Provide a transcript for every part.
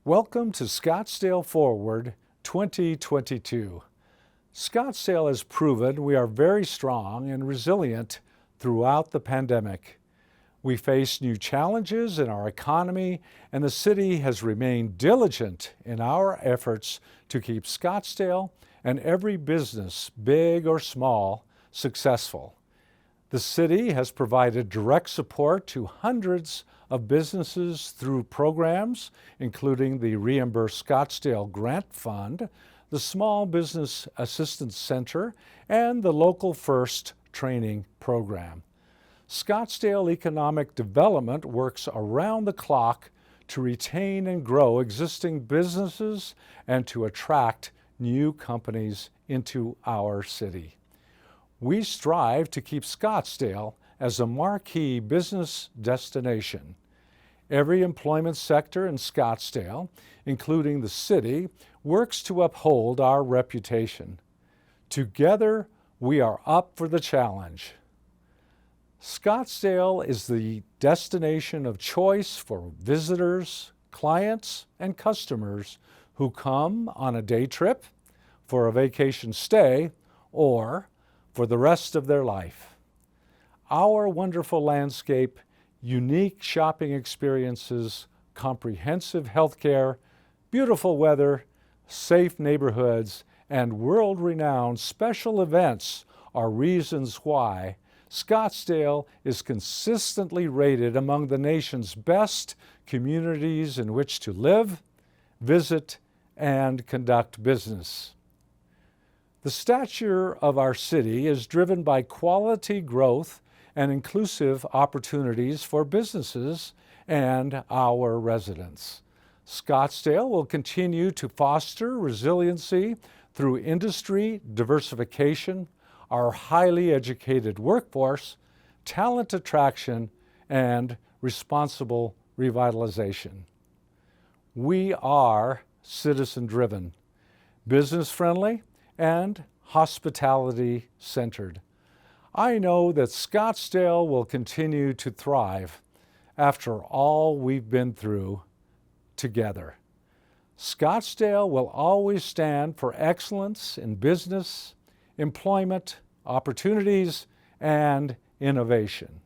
Welcome to Scottsdale Forward 2022. Scottsdale has proven we are very strong and resilient throughout the pandemic. We face new challenges in our economy, and the city has remained diligent in our efforts to keep Scottsdale and every business, big or small, successful. The city has provided direct support to hundreds of businesses through programs including the Reimburse Scottsdale Grant Fund, the Small Business Assistance Center, and the Local First Training Program. Scottsdale Economic Development works around the clock to retain and grow existing businesses and to attract new companies into our city. We strive to keep Scottsdale as a marquee business destination. Every employment sector in Scottsdale, including the city, works to uphold our reputation. Together, we are up for the challenge. Scottsdale is the destination of choice for visitors, clients, and customers who come on a day trip, for a vacation stay, or for the rest of their life. Our wonderful landscape, unique shopping experiences, comprehensive health care, beautiful weather, safe neighborhoods, and world-renowned special events are reasons why Scottsdale is consistently rated among the nation's best communities in which to live, visit, and conduct business. The stature of our city is driven by quality growth and inclusive opportunities for businesses and our residents. Scottsdale will continue to foster resiliency through industry diversification, our highly educated workforce, talent attraction, and responsible revitalization. We are citizen-driven, business-friendly, and hospitality-centered. I know that Scottsdale will continue to thrive after all we've been through together. Scottsdale will always stand for excellence in business, employment, opportunities, and innovation.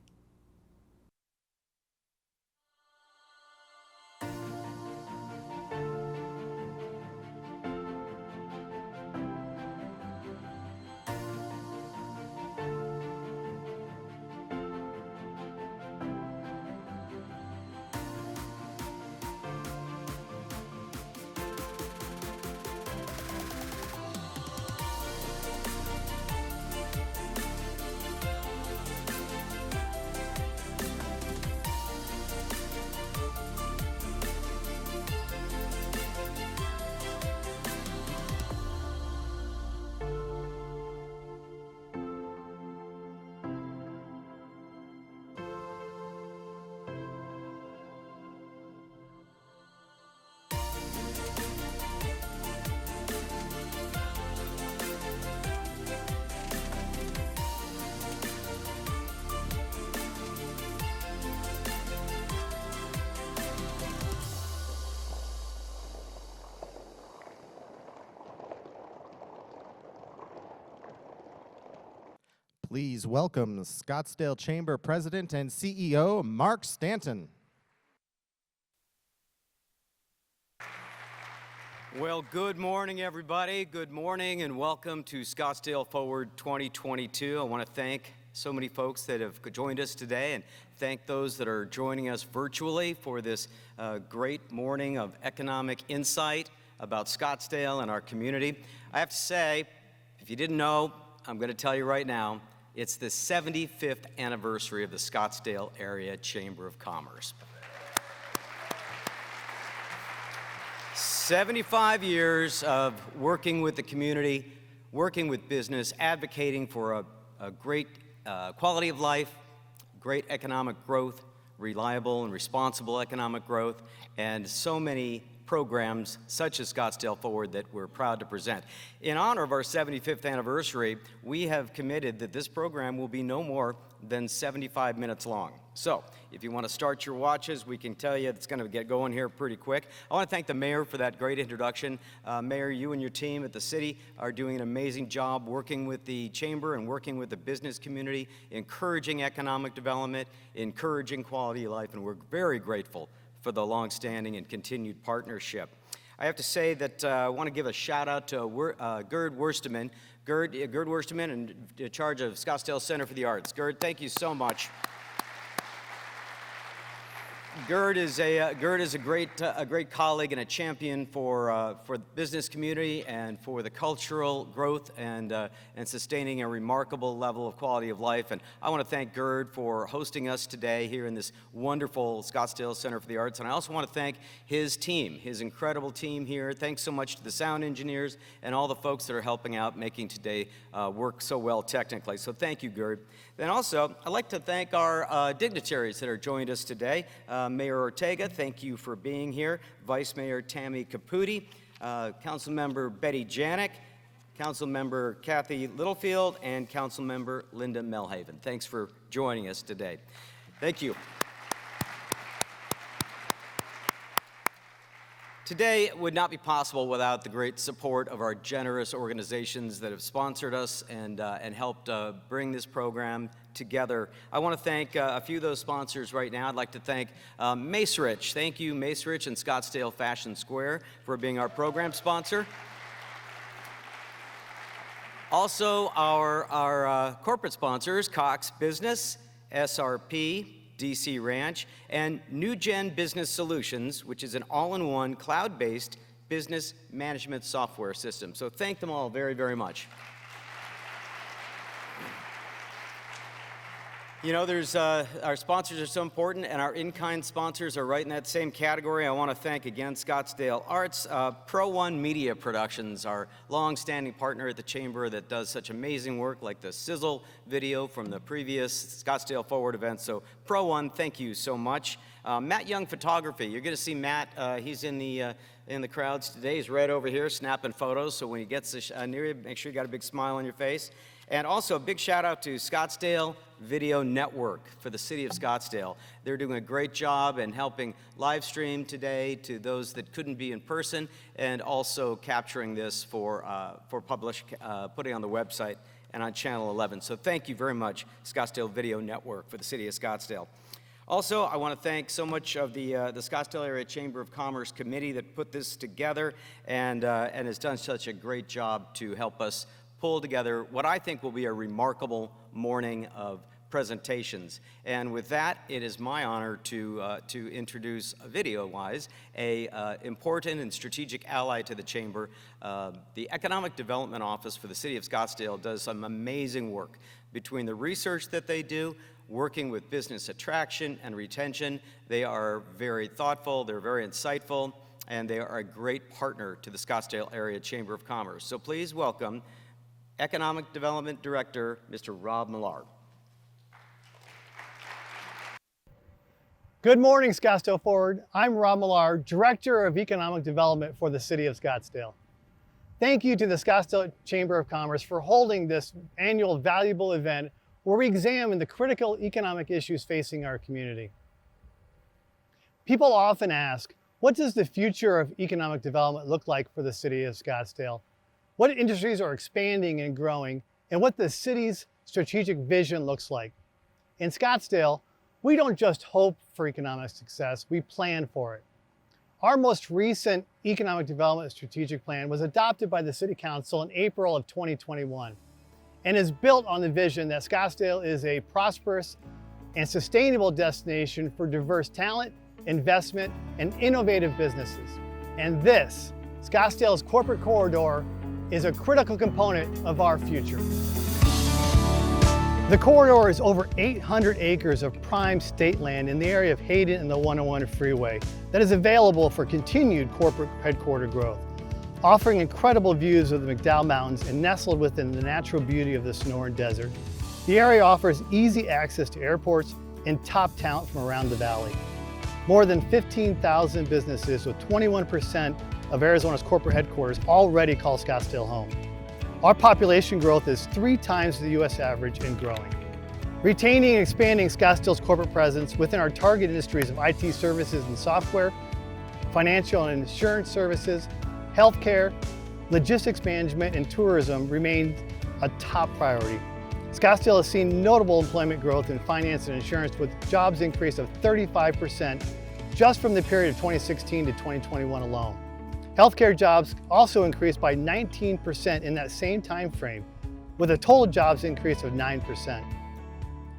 Please welcome Scottsdale Chamber President and CEO, Mark Stanton. Well, good morning, everybody. Good morning and welcome to Scottsdale Forward 2022. I want to thank so many folks that have joined us today and thank those that are joining us virtually for this great morning of economic insight about Scottsdale and our community. I have to say, if you didn't know, I'm going to tell you right now, it's the 75th anniversary of the Scottsdale Area Chamber of Commerce. 75 years of working with the community, working with business, advocating for a great quality of life, great economic growth, reliable and responsible economic growth, and so many programs such as Scottsdale Forward that we're proud to present. In honor of our 75th anniversary, we have committed that this program will be no more than 75 minutes long. So if you want to start your watches, we can tell you it's going to get going here pretty quick. I want to thank the mayor for that great introduction. Mayor, you and your team at the city are doing an amazing job working with the chamber and working with the business community, encouraging economic development, encouraging quality of life, and we're very grateful for the longstanding and continued partnership. I have to say that I want to give a shout out to Gerd Wursteman. Gerd Wursteman, in charge of Scottsdale Center for the Arts. Gerd, thank you so much. Gerd is a great colleague and a champion for the business community and for the cultural growth and sustaining a remarkable level of quality of life. And I want to thank Gerd for hosting us today here in this wonderful Scottsdale Center for the Arts. And I also want to thank his team, his incredible team here. Thanks so much to the sound engineers and all the folks that are helping out making today work so well technically. So thank you, Gerd. Then also, I'd like to thank our dignitaries that are joined us today. Mayor Ortega, thank you for being here. Vice Mayor Tammy Caputi, Councilmember Betty Janik, Councilmember Kathy Littlefield, and Councilmember Linda Melhaven. Thanks for joining us today. Thank you. Today would not be possible without the great support of our generous organizations that have sponsored us and helped bring this program together. I want to thank a few of those sponsors right now. I'd like to thank Macerich. Thank you, Macerich and Scottsdale Fashion Square, for being our program sponsor. Also, our corporate sponsors, Cox Business, SRP, DC Ranch, and New Gen Business Solutions, which is an all-in-one cloud-based business management software system. So thank them all very, very much. You know, our sponsors are so important, and our in-kind sponsors are right in that same category. I want to thank again Scottsdale Arts, Pro One Media Productions, our long-standing partner at the Chamber that does such amazing work like the sizzle video from the previous Scottsdale Forward event. So Pro One, thank you so much. Matt Young Photography, you're going to see Matt. He's in the crowds today. He's right over here snapping photos. So when he gets near you, make sure you got a big smile on your face. And also a big shout out to Scottsdale Video Network for the city of Scottsdale. They're doing a great job in helping live stream today to those that couldn't be in person, and also capturing this for putting on the website and on Channel 11. So thank you very much, Scottsdale Video Network for the city of Scottsdale. Also, I want to thank so much of the Scottsdale Area Chamber of Commerce Committee that put this together and has done such a great job to help us pull together what I think will be a remarkable morning of presentations. And with that, it is my honor to introduce, video-wise, a important and strategic ally to the Chamber. The Economic Development Office for the City of Scottsdale does some amazing work. Between the research that they do, working with business attraction and retention, they are very thoughtful, they're very insightful, and they are a great partner to the Scottsdale Area Chamber of Commerce. So please welcome Economic Development Director, Mr. Rob Millard. Good morning, Scottsdale Forward. I'm Rob Millard, Director of Economic Development for the City of Scottsdale. Thank you to the Scottsdale Chamber of Commerce for holding this annual valuable event where we examine the critical economic issues facing our community. People often ask, what does the future of economic development look like for the City of Scottsdale? What industries are expanding and growing, and what the city's strategic vision looks like. In Scottsdale, we don't just hope for economic success, we plan for it. Our most recent economic development strategic plan was adopted by the City Council in April of 2021 and is built on the vision that Scottsdale is a prosperous and sustainable destination for diverse talent, investment, and innovative businesses. And this, Scottsdale's corporate corridor, is a critical component of our future. The corridor is over 800 acres of prime state land in the area of Hayden and the 101 freeway that is available for continued corporate headquarter growth, offering incredible views of the McDowell Mountains and nestled within the natural beauty of the Sonoran Desert. The area offers easy access to airports and top talent from around the valley. More than 15,000 businesses with 21% of Arizona's corporate headquarters already call Scottsdale home. Our population growth is 3 times the U.S. average and growing. Retaining and expanding Scottsdale's corporate presence within our target industries of IT services and software, financial and insurance services, healthcare, logistics management, and tourism remains a top priority. Scottsdale has seen notable employment growth in finance and insurance, with jobs increase of 35% just from the period of 2016 to 2021 alone. Healthcare jobs also increased by 19% in that same time frame, with a total jobs increase of 9%.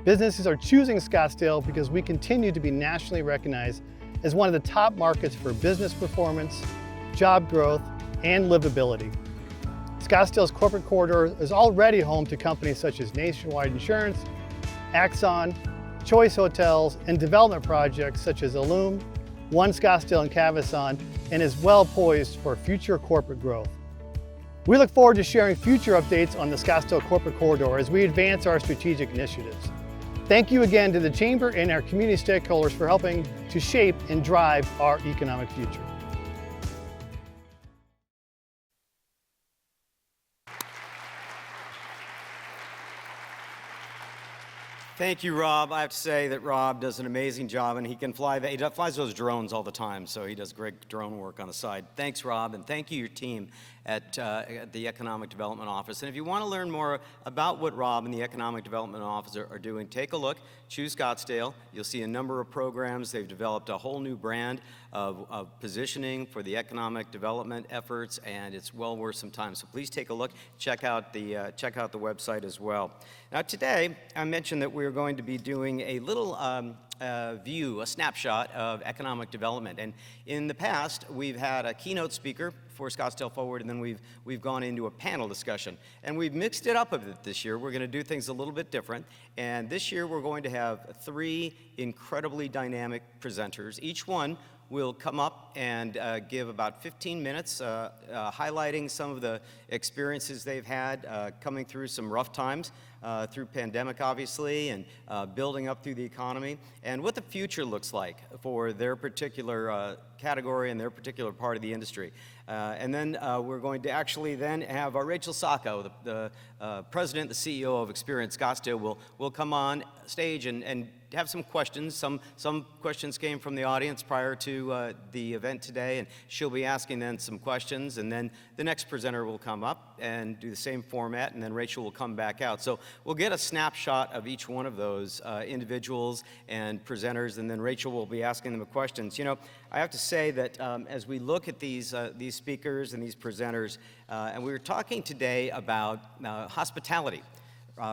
Businesses are choosing Scottsdale because we continue to be nationally recognized as one of the top markets for business performance, job growth, and livability. Scottsdale's corporate corridor is already home to companies such as Nationwide Insurance, Axon, Choice Hotels, and development projects such as Illume, One Scottsdale and Cavison, and is well poised for future corporate growth. We look forward to sharing future updates on the Scottsdale corporate corridor as we advance our strategic initiatives. Thank you again to the Chamber and our community stakeholders for helping to shape and drive our economic future. Thank you, Rob. I have to say that Rob does an amazing job, and he flies those drones all the time, so he does great drone work on the side. Thanks, Rob, and thank you, your team at the Economic Development Office. And if you want to learn more about what Rob and the Economic Development Office are doing, take a look. Choose Scottsdale. You'll see a number of programs. They've developed a whole new brand of positioning for the economic development efforts, and it's well worth some time. So please take a look. Check out the website as well. Now today, I mentioned that we're going to be doing a little a snapshot of economic development. And in the past, we've had a keynote speaker for Scottsdale Forward, and then we've gone into a panel discussion. And we've mixed it up a bit this year. We're going to do things a little bit different. And this year, we're going to have 3 incredibly dynamic presenters. Each one will come up and give about 15 minutes highlighting some of the experiences they've had coming through some rough times, through pandemic, obviously, and building up through the economy, and what the future looks like for their particular category and their particular part of the industry. And then we're going to actually then have Rachel Sacco, the president, the CEO of Experience Scottsdale, will come on stage and have some questions. Some questions came from the audience prior to the event today, and she'll be asking then some questions, and then the next presenter will come up and do the same format, and then Rachel will come back out. So we'll get a snapshot of each one of those individuals and presenters, and then Rachel will be asking them questions. You know, I have to say that as we look at these speakers and these presenters, and we were talking today about hospitality,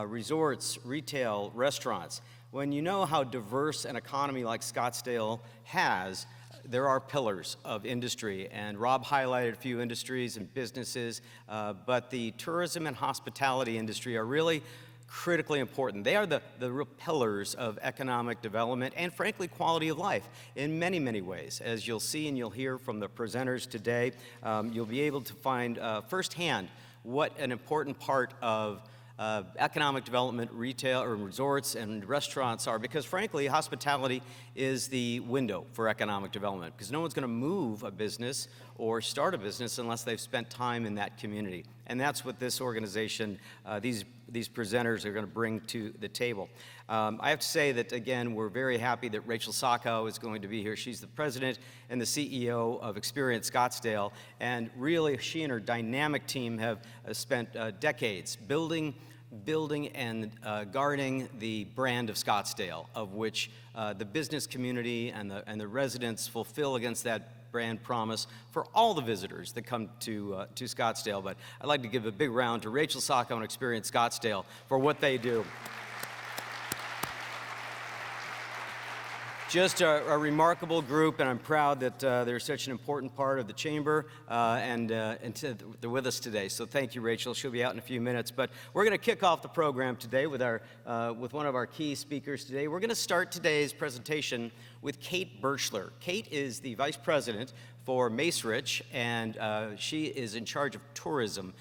resorts, retail, restaurants. When you know how diverse an economy like Scottsdale has, there are pillars of industry, and Rob highlighted a few industries and businesses, but the tourism and hospitality industry are really critically important. They are the real pillars of economic development and, frankly, quality of life in many, many ways. As you'll see and you'll hear from the presenters today, you'll be able to find firsthand what an important part of economic development, retail, or resorts and restaurants are, because frankly, hospitality is the window for economic development, because no one's going to move a business or start a business unless they've spent time in that community. And that's what this organization, these presenters are going to bring to the table. I have to say that, again, we're very happy that Rachel Sacco is going to be here. She's the president and the CEO of Experience Scottsdale, and really she and her dynamic team have spent decades building and guarding the brand of Scottsdale, of which the business community and the residents fulfill against that brand promise for all the visitors that come to Scottsdale. But I'd like to give a big round to Rachel Sacco and Experience Scottsdale for what they do. Just a remarkable group, and I'm proud that they're such an important part of the chamber, and they're with us today. So thank you, Rachel. She'll be out in a few minutes. But we're going to kick off the program today with one of our key speakers today. We're going to start today's presentation with Kate Birchler. Kate is the Vice President for Macerich, and she is in charge of tourism.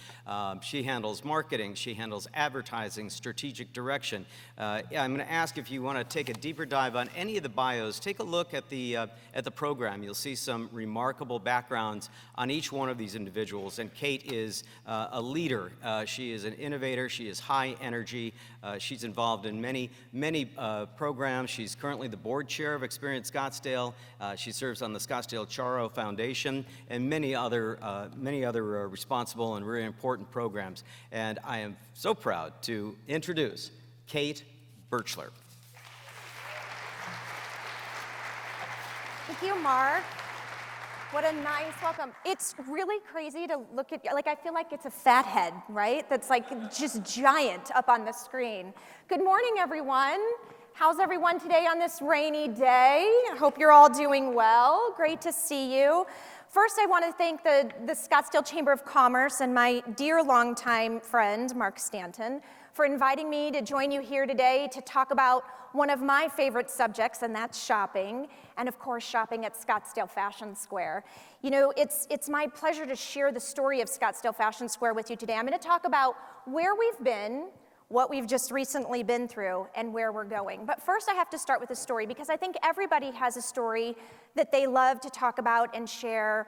She handles marketing, she handles advertising, strategic direction. I'm going to ask if you want to take a deeper dive on any of the bios. Take a look at the program. You'll see some remarkable backgrounds on each one of these individuals, and Kate is a leader. She is an innovator. She is high energy. She's involved in many programs. She's currently the board chair of Experience Scottsdale. She serves on the Scottsdale Charo Foundation and many other responsible and really important programs. And I am so proud to introduce Kate Birchler. Thank you, Mark. What a nice welcome. It's really crazy to look at, like, I feel like it's a fat head, right? That's like just giant up on the screen. Good morning, everyone. How's everyone today on this rainy day? I hope you're all doing well. Great to see you. First, I want to thank the Scottsdale Chamber of Commerce and my dear longtime friend, Mark Stanton, for inviting me to join you here today to talk about one of my favorite subjects, and that's shopping, and of course, shopping at Scottsdale Fashion Square. You know, it's my pleasure to share the story of Scottsdale Fashion Square with you today. I'm going to talk about where we've been, what we've just recently been through, and where we're going. But first, I have to start with a story, because I think everybody has a story that they love to talk about and share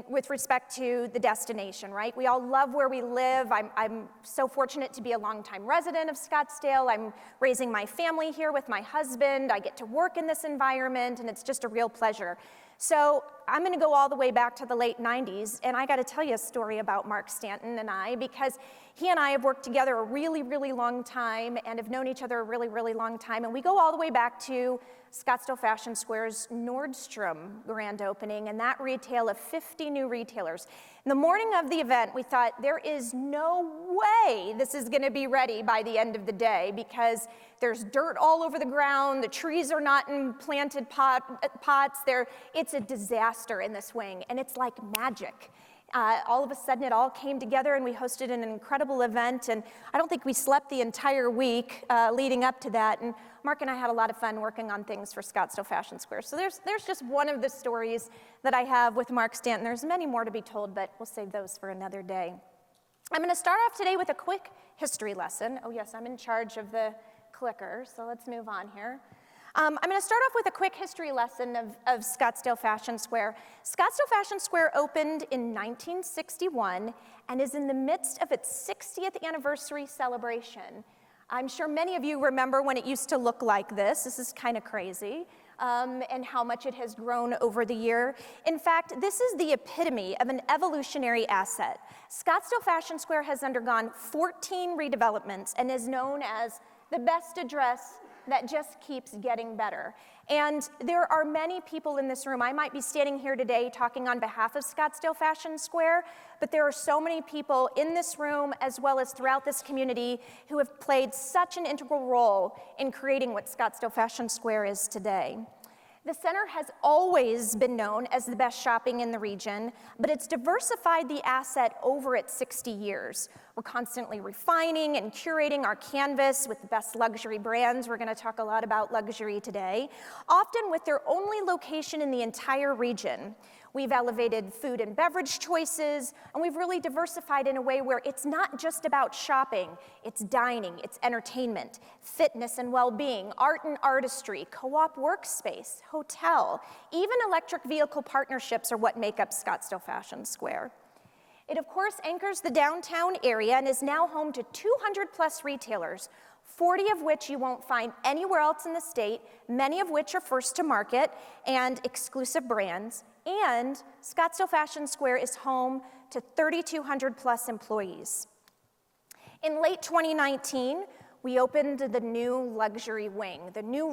with respect to the destination, right? We all love where we live. I'm so fortunate to be a longtime resident of Scottsdale. I'm raising my family here with my husband. I get to work in this environment, and it's just a real pleasure. So I'm going to go all the way back to the late 90s, and I got to tell you a story about Mark Stanton and I, because he and I have worked together a really, really long time and have known each other a really, really long time, and we go all the way back to Scottsdale Fashion Square's Nordstrom grand opening, and that retail of 50 new retailers. In the morning of the event, we thought, there is no way this is going to be ready by the end of the day, because there's dirt all over the ground, the trees are not in planted pots, it's a disaster in this wing, and it's like magic. All of a sudden, it all came together, and we hosted an incredible event, and I don't think we slept the entire week leading up to that, and Mark and I had a lot of fun working on things for Scottsdale Fashion Square. So there's just one of the stories that I have with Mark Stanton. There's many more to be told, but we'll save those for another day. I'm going to start off today with a quick history lesson. Oh yes, I'm in charge of the clicker, so let's move on here. I'm going to start off with a quick history lesson of Scottsdale Fashion Square. Scottsdale Fashion Square opened in 1961 and is in the midst of its 60th anniversary celebration. I'm sure many of you remember when it used to look like this. This is kind of crazy, and how much it has grown over the year. In fact, this is the epitome of an evolutionary asset. Scottsdale Fashion Square has undergone 14 redevelopments and is known as the best address that just keeps getting better. And there are many people in this room. I might be standing here today talking on behalf of Scottsdale Fashion Square, but there are so many people in this room as well as throughout this community who have played such an integral role in creating what Scottsdale Fashion Square is today. The center has always been known as the best shopping in the region, but it's diversified the asset over its 60 years. We're constantly refining and curating our canvas with the best luxury brands. We're going to talk a lot about luxury today, often with their only location in the entire region. We've elevated food and beverage choices, and we've really diversified in a way where it's not just about shopping, it's dining, it's entertainment, fitness and well-being, art and artistry, co-op workspace, hotel, even electric vehicle partnerships are what make up Scottsdale Fashion Square. It, of course, anchors the downtown area and is now home to 200 plus retailers, 40 of which you won't find anywhere else in the state, many of which are first to market and exclusive brands. And Scottsdale Fashion Square is home to 3,200 plus employees. In late 2019, we opened the new luxury wing, the new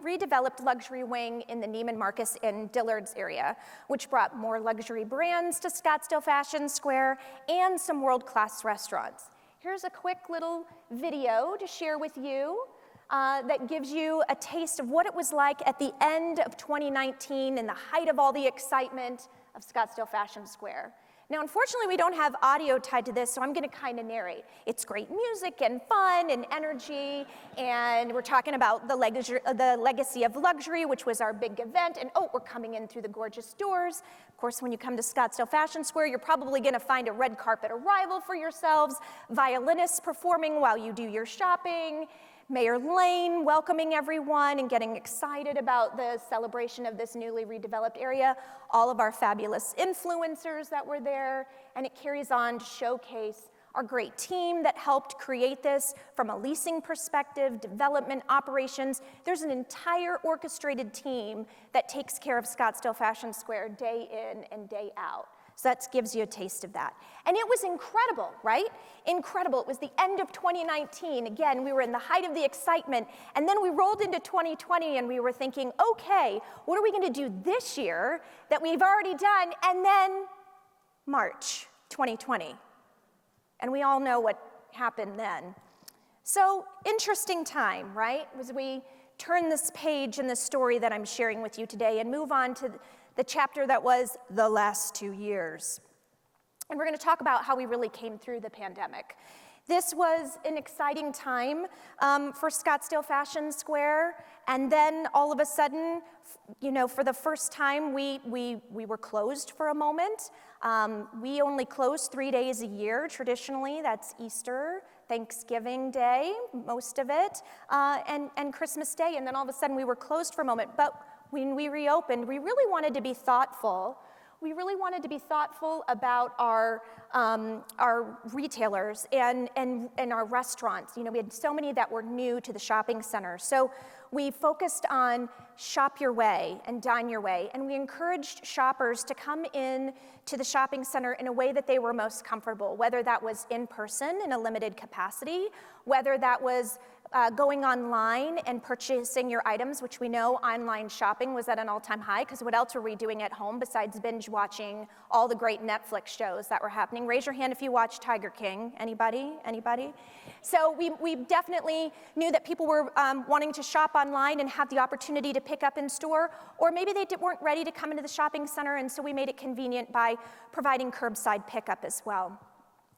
redeveloped luxury wing in the Neiman Marcus and Dillard's area, which brought more luxury brands to Scottsdale Fashion Square and some world-class restaurants. Here's a quick little video to share with you that gives you a taste of what it was like at the end of 2019 and the height of all the excitement of Scottsdale Fashion Square. Now, unfortunately, we don't have audio tied to this, so I'm going to kind of narrate. It's great music and fun and energy, and we're talking about the legacy of luxury, which was our big event, and oh, we're coming in through the gorgeous doors. Of course, when you come to Scottsdale Fashion Square, you're probably going to find a red carpet arrival for yourselves, violinists performing while you do your shopping, Mayor Lane welcoming everyone and getting excited about the celebration of this newly redeveloped area, all of our fabulous influencers that were there, and it carries on to showcase our great team that helped create this from a leasing perspective, development, operations. There's an entire orchestrated team that takes care of Scottsdale Fashion Square day in and day out. So that gives you a taste of that. And it was incredible, right? Incredible. It was the end of 2019. Again, we were in the height of the excitement. And then we rolled into 2020 and we were thinking, okay, what are we going to do this year that we've already done? And then March 2020. And we all know what happened then. So interesting time, right? As we turn this page in the story that I'm sharing with you today and move on to the chapter that was the last 2 years. And we're going to talk about how we really came through the pandemic. This was an exciting time for Scottsdale Fashion Square, and then all of a sudden, you know, for the first time, we were closed for a moment. We only close 3 days a year traditionally. That's Easter, Thanksgiving Day, most of it, and Christmas Day. And then all of a sudden, we were closed for a moment. But when we reopened, we really wanted to be thoughtful. We really wanted to be thoughtful about our retailers and our restaurants. You know, we had so many that were new to the shopping center. So we focused on shop your way and dine your way. And we encouraged shoppers to come in to the shopping center in a way that they were most comfortable, whether that was in person in a limited capacity, whether that was going online and purchasing your items, which we know online shopping was at an all-time high, because what else were we doing at home besides binge watching all the great Netflix shows that were happening? Raise your hand if you watch Tiger King. Anybody? Anybody? So we definitely knew that people were wanting to shop online and have the opportunity to pick up in store, or maybe they weren't ready to come into the shopping center, and so we made it convenient by providing curbside pickup as well.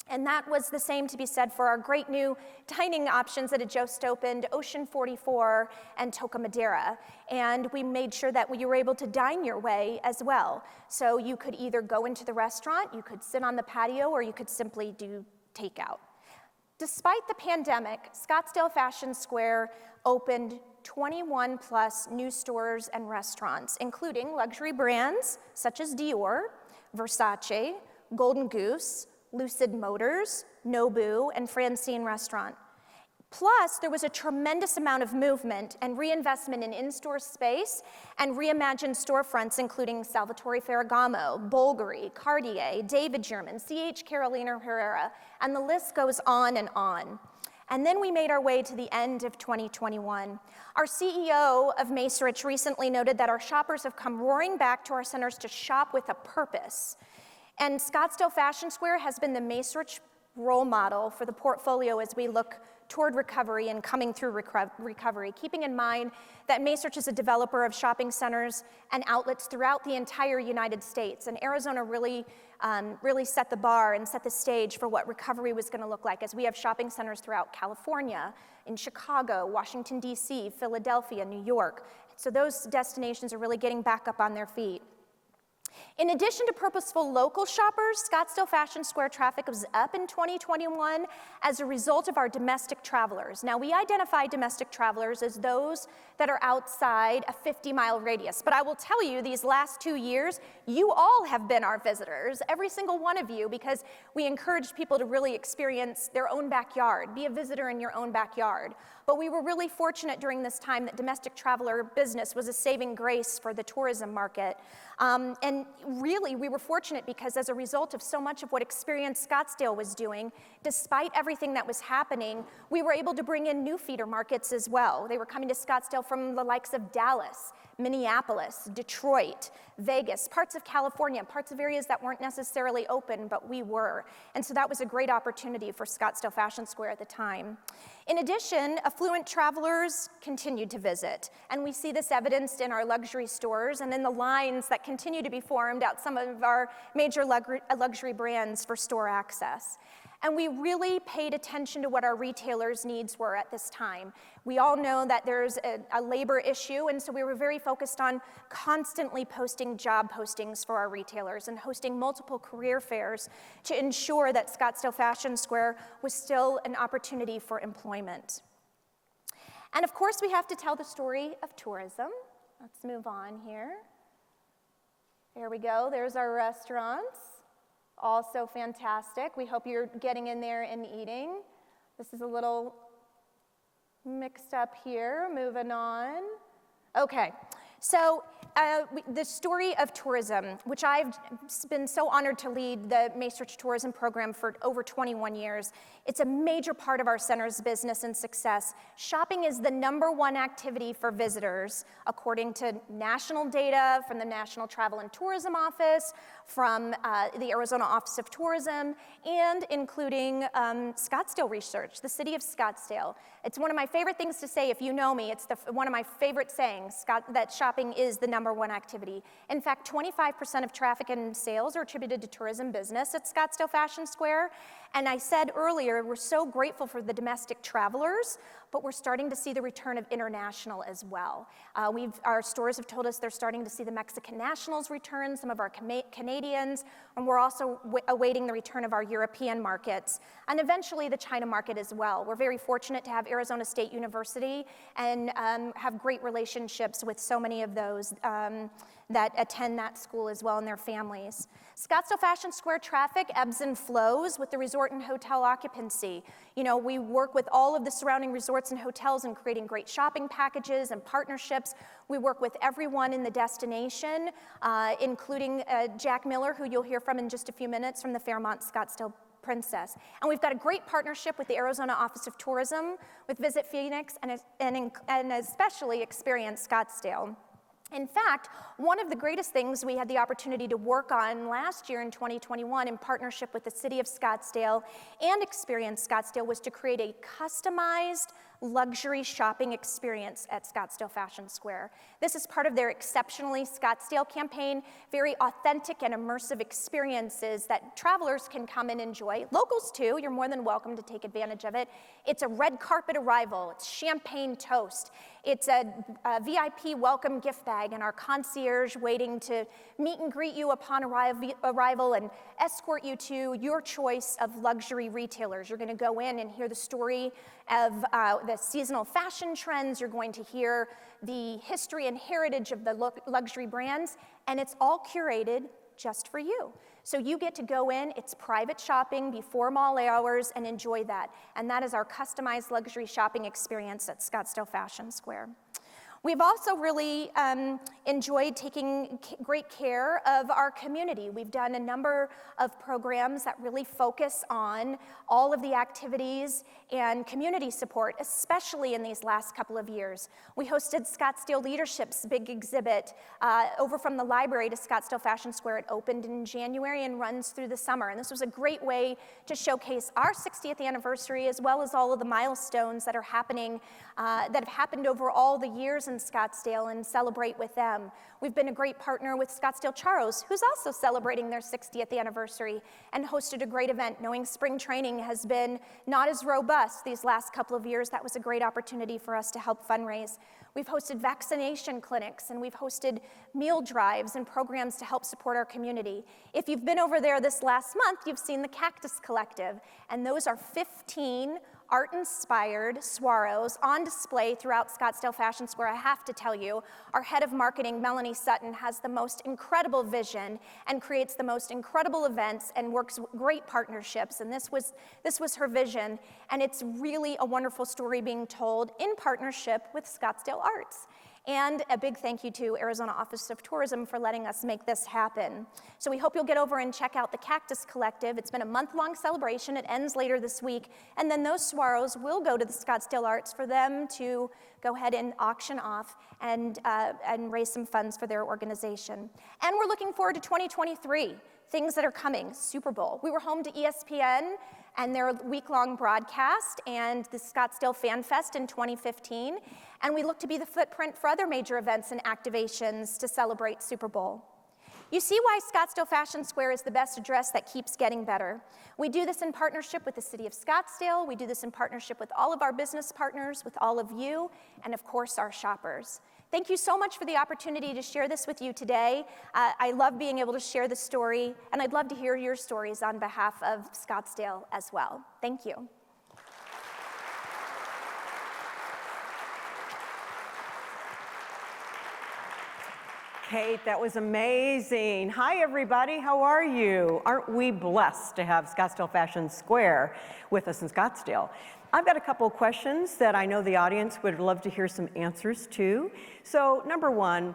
And that was the same to be said for our great new dining options that had just opened, Ocean 44 and Toca Madera. And we made sure that you were able to dine your way as well. So you could either go into the restaurant, you could sit on the patio, or you could simply do takeout. Despite the pandemic, Scottsdale Fashion Square opened 21 plus new stores and restaurants, including luxury brands such as Dior, Versace, Golden Goose, Lucid Motors, Nobu, and Francine Restaurant. Plus, there was a tremendous amount of movement and reinvestment in in-store space and reimagined storefronts, including Salvatore Ferragamo, Bulgari, Cartier, David German, C.H. Carolina Herrera, and the list goes on and on. And then we made our way to the end of 2021. Our CEO of Macerich recently noted that our shoppers have come roaring back to our centers to shop with a purpose. And Scottsdale Fashion Square has been the Macerich role model for the portfolio as we look toward recovery and coming through recovery, keeping in mind that Macerich is a developer of shopping centers and outlets throughout the entire United States. And Arizona really set the bar and set the stage for what recovery was going to look like, as we have shopping centers throughout California, in Chicago, Washington, D.C., Philadelphia, New York. So those destinations are really getting back up on their feet. In addition to purposeful local shoppers, Scottsdale Fashion Square traffic was up in 2021 as a result of our domestic travelers. Now, we identify domestic travelers as those that are outside a 50-mile radius. But I will tell you, these last 2 years, you all have been our visitors, every single one of you, because we encourage people to really experience their own backyard, be a visitor in your own backyard. But we were really fortunate during this time that domestic traveler business was a saving grace for the tourism market. And really, we were fortunate because as a result of so much of what Experience Scottsdale was doing, despite everything that was happening, we were able to bring in new feeder markets as well. They were coming to Scottsdale from the likes of Dallas, Minneapolis, Detroit, Vegas, parts of California, parts of areas that weren't necessarily open, but we were. And so that was a great opportunity for Scottsdale Fashion Square at the time. In addition, affluent travelers continued to visit, and we see this evidenced in our luxury stores and in the lines that continue to be formed out some of our major luxury brands for store access. And we really paid attention to what our retailers' needs were at this time. We all know that there's a labor issue, and so we were very focused on constantly posting job postings for our retailers and hosting multiple career fairs to ensure that Scottsdale Fashion Square was still an opportunity for employment. And of course, we have to tell the story of tourism. Let's move on here. There we go, there's our restaurants. Also fantastic. We hope you're getting in there and eating. This is a little mixed up here. Moving on. Okay, so the story of tourism, which I've been so honored to lead the Macerich Tourism Program for over 21 years. It's a major part of our center's business and success. Shopping is the #1 activity for visitors, according to national data from the National Travel and Tourism Office, from the Arizona Office of Tourism, and including Scottsdale Research, the city of Scottsdale. It's one of my favorite things to say. If you know me, it's one of my favorite sayings, that shopping is the #1 activity. In fact, 25% of traffic and sales are attributed to tourism business at Scottsdale Fashion Square. And I said earlier, we're so grateful for the domestic travelers, but we're starting to see the return of international as well. Our stores have told us they're starting to see the Mexican nationals return, some of our Canadians, and we're also awaiting the return of our European markets, and eventually the China market as well. We're very fortunate to have Arizona State University and have great relationships with so many of those that attend that school as well and their families. Scottsdale Fashion Square traffic ebbs and flows with the resort and hotel occupancy. You know, we work with all of the surrounding resorts and hotels in creating great shopping packages and partnerships. We work with everyone in the destination, including Jack Miller, who you'll hear from in just a few minutes, from the Fairmont Scottsdale Princess. And we've got a great partnership with the Arizona Office of Tourism, with Visit Phoenix, and especially Experience Scottsdale. In fact, one of the greatest things we had the opportunity to work on last year in 2021 in partnership with the City of Scottsdale and Experience Scottsdale was to create a customized luxury shopping experience at Scottsdale Fashion Square. This is part of their Exceptionally Scottsdale campaign, very authentic and immersive experiences that travelers can come and enjoy. Locals too, you're more than welcome to take advantage of it. It's a red carpet arrival, it's champagne toast, it's a VIP welcome gift bag, and our concierge waiting to meet and greet you upon arrival and escort you to your choice of luxury retailers. You're gonna go in and hear the story of the seasonal fashion trends. You're going to hear the history and heritage of the luxury brands, and it's all curated just for you. So you get to go in, it's private shopping before mall hours, and enjoy that. And that is our customized luxury shopping experience at Scottsdale Fashion Square. We've also really enjoyed taking great care of our community. We've done a number of programs that really focus on all of the activities and community support, especially in these last couple of years. We hosted Scottsdale Leadership's big exhibit over from the library to Scottsdale Fashion Square. It opened in January and runs through the summer. And this was a great way to showcase our 60th anniversary, as well as all of the milestones that are happening, that have happened over all the years in Scottsdale, and celebrate with them. We've been a great partner with Scottsdale Charros, who's also celebrating their 60th anniversary, and hosted a great event. Knowing spring training has been not as robust these last couple of years, that was a great opportunity for us to help fundraise. We've hosted vaccination clinics, and we've hosted meal drives and programs to help support our community. If you've been over there this last month, you've seen the Cactus Collective, and those are 15 art-inspired swaros on display throughout Scottsdale Fashion Square. I have to tell you, our head of marketing, Melanie Sutton, has the most incredible vision and creates the most incredible events and works great partnerships, and this was her vision, and it's really a wonderful story being told in partnership with Scottsdale Arts. And a big thank you to Arizona Office of Tourism for letting us make this happen. So we hope you'll get over and check out the Cactus Collective. It's been a month-long celebration. It ends later this week. And then those swaros will go to the Scottsdale Arts for them to go ahead and auction off and raise some funds for their organization. And we're looking forward to 2023. Things that are coming, Super Bowl. We were home to ESPN and their week-long broadcast and the Scottsdale Fan Fest in 2015. And we look to be the footprint for other major events and activations to celebrate Super Bowl. You see why Scottsdale Fashion Square is the best address that keeps getting better. We do this in partnership with the City of Scottsdale. We do this in partnership with all of our business partners, with all of you, and of course, our shoppers. Thank you so much for the opportunity to share this with you today. I love being able to share the story, and I'd love to hear your stories on behalf of Scottsdale as well. Thank you. Kate, that was amazing. Hi, everybody. How are you? Aren't we blessed to have Scottsdale Fashion Square with us in Scottsdale? I've got a couple of questions that I know the audience would love to hear some answers to. So, number one,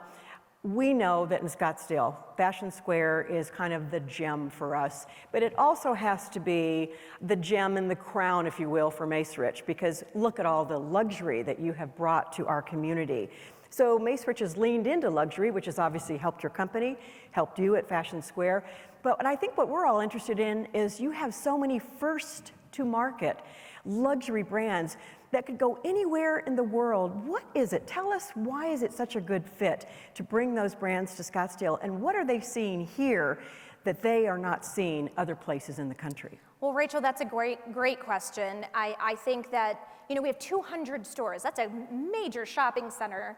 we know that in Scottsdale, Fashion Square is kind of the gem for us, but it also has to be the gem in the crown, if you will, for Macerich, because look at all the luxury that you have brought to our community. So Macerich has leaned into luxury, which has obviously helped your company, helped you at Fashion Square. But I think what we're all interested in is you have so many first to market luxury brands that could go anywhere in the world. What is it? Tell us, why is it such a good fit to bring those brands to Scottsdale, and what are they seeing here that they are not seeing other places in the country? Well, Rachel, that's a great question. I think that, you know, we have 200 stores. That's a major shopping center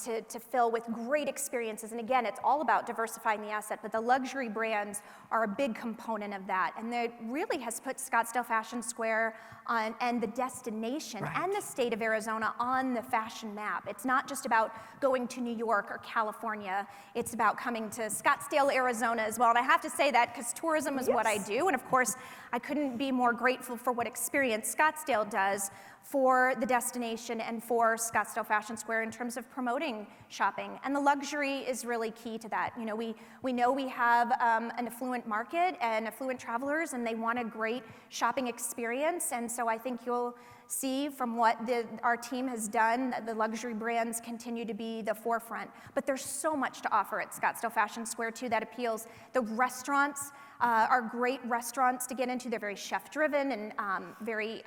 to fill with great experiences. And again, it's all about diversifying the asset, but the luxury brands are a big component of that. And that really has put Scottsdale Fashion Square on, and the destination and the state of Arizona on the fashion map. It's not just about going to New York or California. It's about coming to Scottsdale, Arizona as well. And I have to say that because tourism is what I do. And of course, I couldn't be more grateful for what Experience Scottsdale does for the destination and for Scottsdale Fashion Square in terms of promoting shopping. And the luxury is really key to that. You know, we know we have an affluent market and affluent travelers, and they want a great shopping experience. And so I think you'll see from what our team has done, that the luxury brands continue to be the forefront. But there's so much to offer at Scottsdale Fashion Square too that appeals. The restaurants are great restaurants to get into. They're very chef-driven and very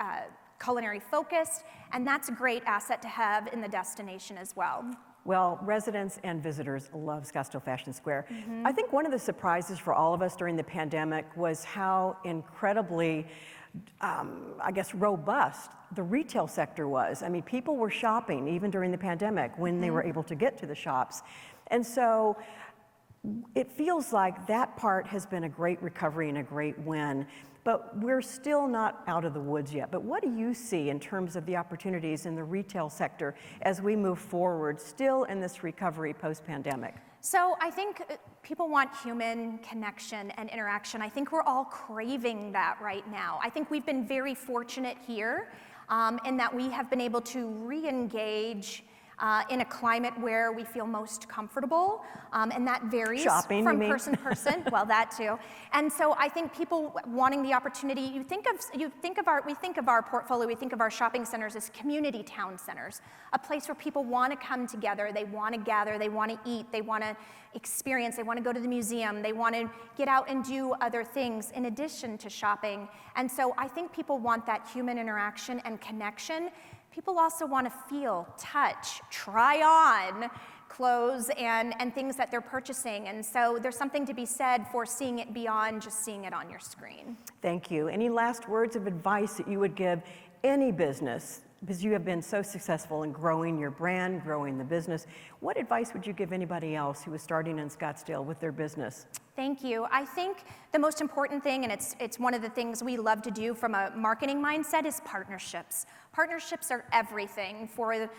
culinary focused, and that's a great asset to have in the destination as well. Well, residents and visitors love Scottsdale Fashion Square. I think one of the surprises for all of us during the pandemic was how incredibly, I guess, robust the retail sector was. I mean, people were shopping even during the pandemic when they were able to get to the shops. And so it feels like that part has been a great recovery and a great win. But we're still not out of the woods yet. But what do you see in terms of the opportunities in the retail sector as we move forward, still in this recovery post-pandemic? So I think people want human connection and interaction. I think we're all craving that right now. I think we've been very fortunate here in that we have been able to re-engage in a climate where we feel most comfortable, and that varies from person to person. Well, that too. And so I think people wanting the opportunity. We think of our portfolio. We think of our shopping centers as community town centers, a place where people want to come together. They want to gather. They want to eat. They want to experience. They want to go to the museum. They want to get out and do other things in addition to shopping. And so I think people want that human interaction and connection. People also want to feel, touch, try on clothes and things that they're purchasing. And so there's something to be said for seeing it beyond just seeing it on your screen. Thank you. Any last words of advice that you would give any business, because you have been so successful in growing your brand, growing the business? What advice would you give anybody else who is starting in Scottsdale with their business? Thank you. I think the most important thing, and it's one of the things we love to do from a marketing mindset, is partnerships. Partnerships are everything for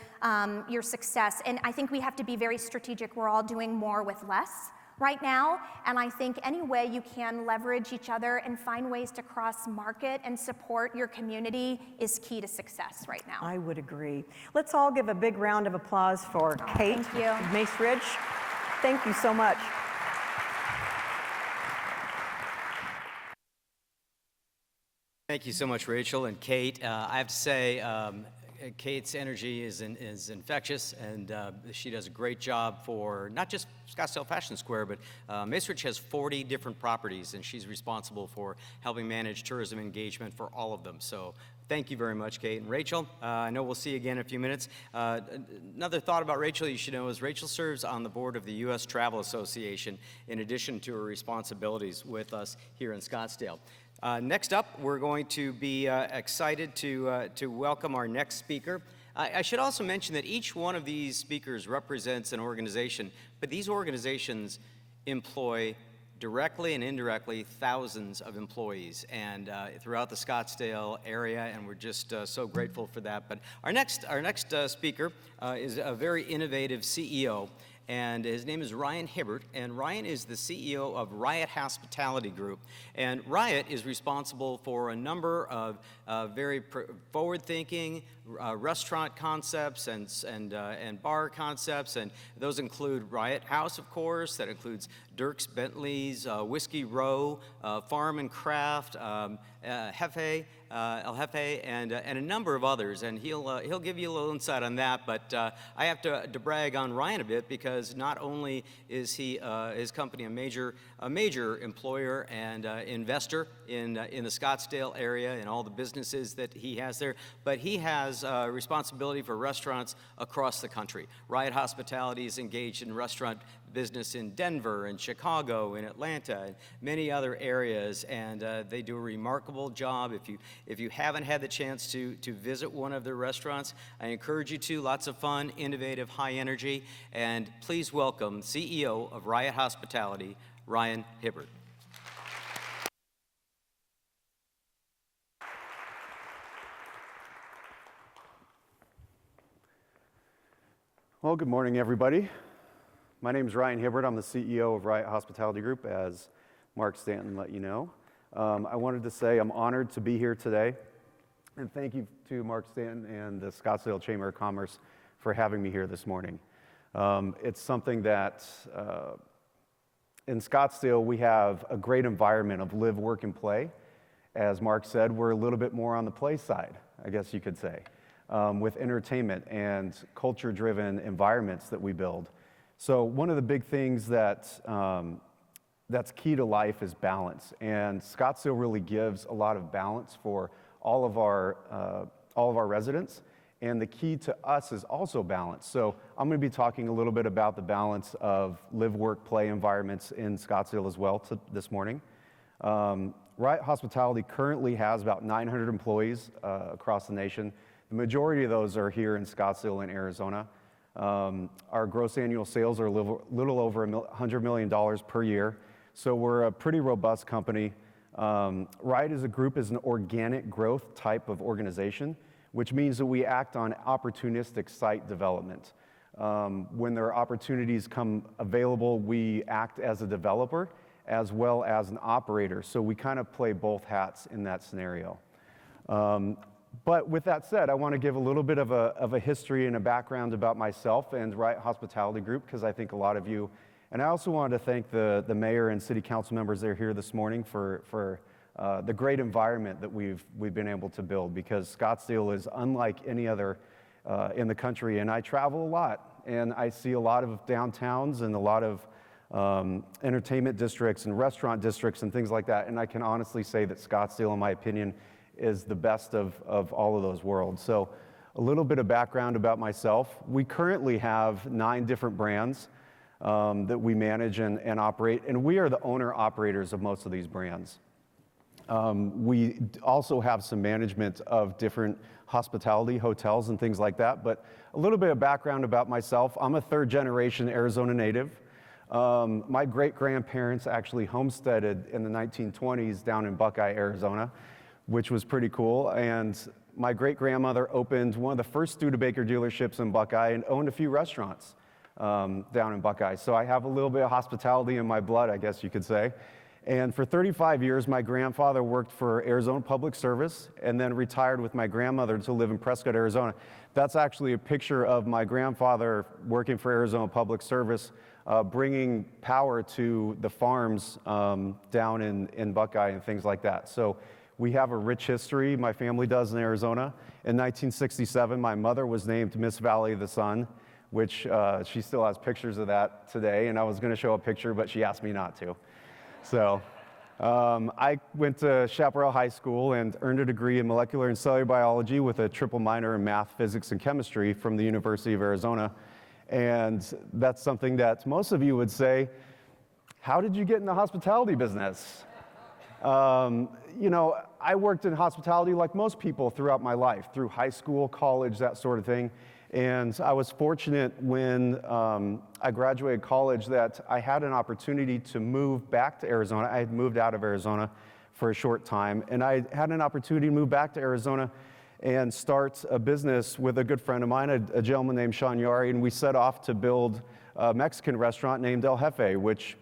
your success, and I think we have to be very strategic. We're all doing more with less right now, and I think any way you can leverage each other and find ways to cross-market and support your community is key to success right now. I would agree. Let's all give a big round of applause for Kate Macerich. Thank you so much. Thank you so much, Rachel and Kate. I have to say, Kate's energy is infectious, and she does a great job for not just Scottsdale Fashion Square, but Macerich has 40 different properties, and she's responsible for helping manage tourism engagement for all of them. So thank you very much, Kate. And Rachel, I know we'll see you again in a few minutes. Another thought about Rachel you should know is Rachel serves on the board of the U.S. Travel Association in addition to her responsibilities with us here in Scottsdale. Next up, we're going to be excited to welcome our next speaker. I should also mention that each one of these speakers represents an organization, but these organizations employ directly and indirectly thousands of employees and throughout the Scottsdale area, and we're just so grateful for that. But our next speaker is a very innovative CEO, and his name is Ryan Hibbert, and Ryan is the CEO of Riot Hospitality Group. And Riot is responsible for a number of very forward-thinking restaurant concepts and bar concepts, and those include Riot House, of course. That includes Dirk's Bentley's, Whiskey Row, Farm and Craft, Jefe, El Jefe, and a number of others. And he'll give you a little insight on that. But I have to brag on Ryan a bit, because not only is he his company a major employer and investor in the Scottsdale area and all the businesses that he has there, but he has responsibility for restaurants across the country. Riot Hospitality is engaged in restaurant business in Denver and Chicago and Atlanta and many other areas, and they do a remarkable job. If you haven't had the chance to visit one of their restaurants, I encourage you to. Lots of fun, innovative, high energy, and please welcome CEO of Riot Hospitality, Ryan Hibbert. Well, good morning, everybody. My name is Ryan Hibbert. I'm the CEO of Riot Hospitality Group, as Mark Stanton let you know. I wanted to say I'm honored to be here today, and thank you to Mark Stanton and the Scottsdale Chamber of Commerce for having me here this morning. It's something that in Scottsdale we have a great environment of live, work, and play. As Mark said, we're a little bit more on the play side, I guess you could say, with entertainment and culture-driven environments that we build. So one of the big things that's key to life is balance, and Scottsdale really gives a lot of balance for all of our residents, and the key to us is also balance. So I'm going to be talking a little bit about the balance of live, work, play environments in Scottsdale as well this morning. Riot Hospitality currently has about 900 employees across the nation. The majority of those are here in Scottsdale and Arizona. Our gross annual sales are a little over $100 million per year, so we're a pretty robust company. Riot as a group is an organic growth type of organization, which means that we act on opportunistic site development. When there are opportunities come available, we act as a developer as well as an operator, so we kind of play both hats in that scenario. But with that said, I want to give a little bit of a history and a background about myself and Riot Hospitality Group, because I think a lot of you, and I also wanted to thank the mayor and city council members that are here this morning for the great environment that we've been able to build, because Scottsdale is unlike any other in the country, and I travel a lot, and I see a lot of downtowns and a lot of entertainment districts and restaurant districts and things like that, and I can honestly say that Scottsdale, in my opinion, is the best of all of those worlds. So a little bit of background about myself. We currently have 9 different brands that we manage and operate, and we are the owner-operators of most of these brands. We also have some management of different hospitality, hotels, and things like that, but a little bit of background about myself. I'm a third-generation Arizona native. My great-grandparents actually homesteaded in the 1920s down in Buckeye, Arizona, which was pretty cool, and my great-grandmother opened one of the first Studebaker dealerships in Buckeye and owned a few restaurants down in Buckeye. So I have a little bit of hospitality in my blood, I guess you could say. And for 35 years, my grandfather worked for Arizona Public Service and then retired with my grandmother to live in Prescott, Arizona. That's actually a picture of my grandfather working for Arizona Public Service, bringing power to the farms down in Buckeye and things like that. So we have a rich history, my family does, in Arizona. In 1967, my mother was named Miss Valley of the Sun, which she still has pictures of that today, and I was going to show a picture, but she asked me not to. So I went to Chaparral High School and earned a degree in molecular and cellular biology with a triple minor in math, physics, and chemistry from the University of Arizona. And that's something that most of you would say, how did you get in the hospitality business? You know, I worked in hospitality like most people throughout my life, through high school, college, that sort of thing. And I was fortunate when I graduated college that I had an opportunity to move back to Arizona. I had moved out of Arizona for a short time, and I had an opportunity to move back to Arizona and start a business with a good friend of mine, a gentleman named Sean Yari, and we set off to build a Mexican restaurant named El Jefe, which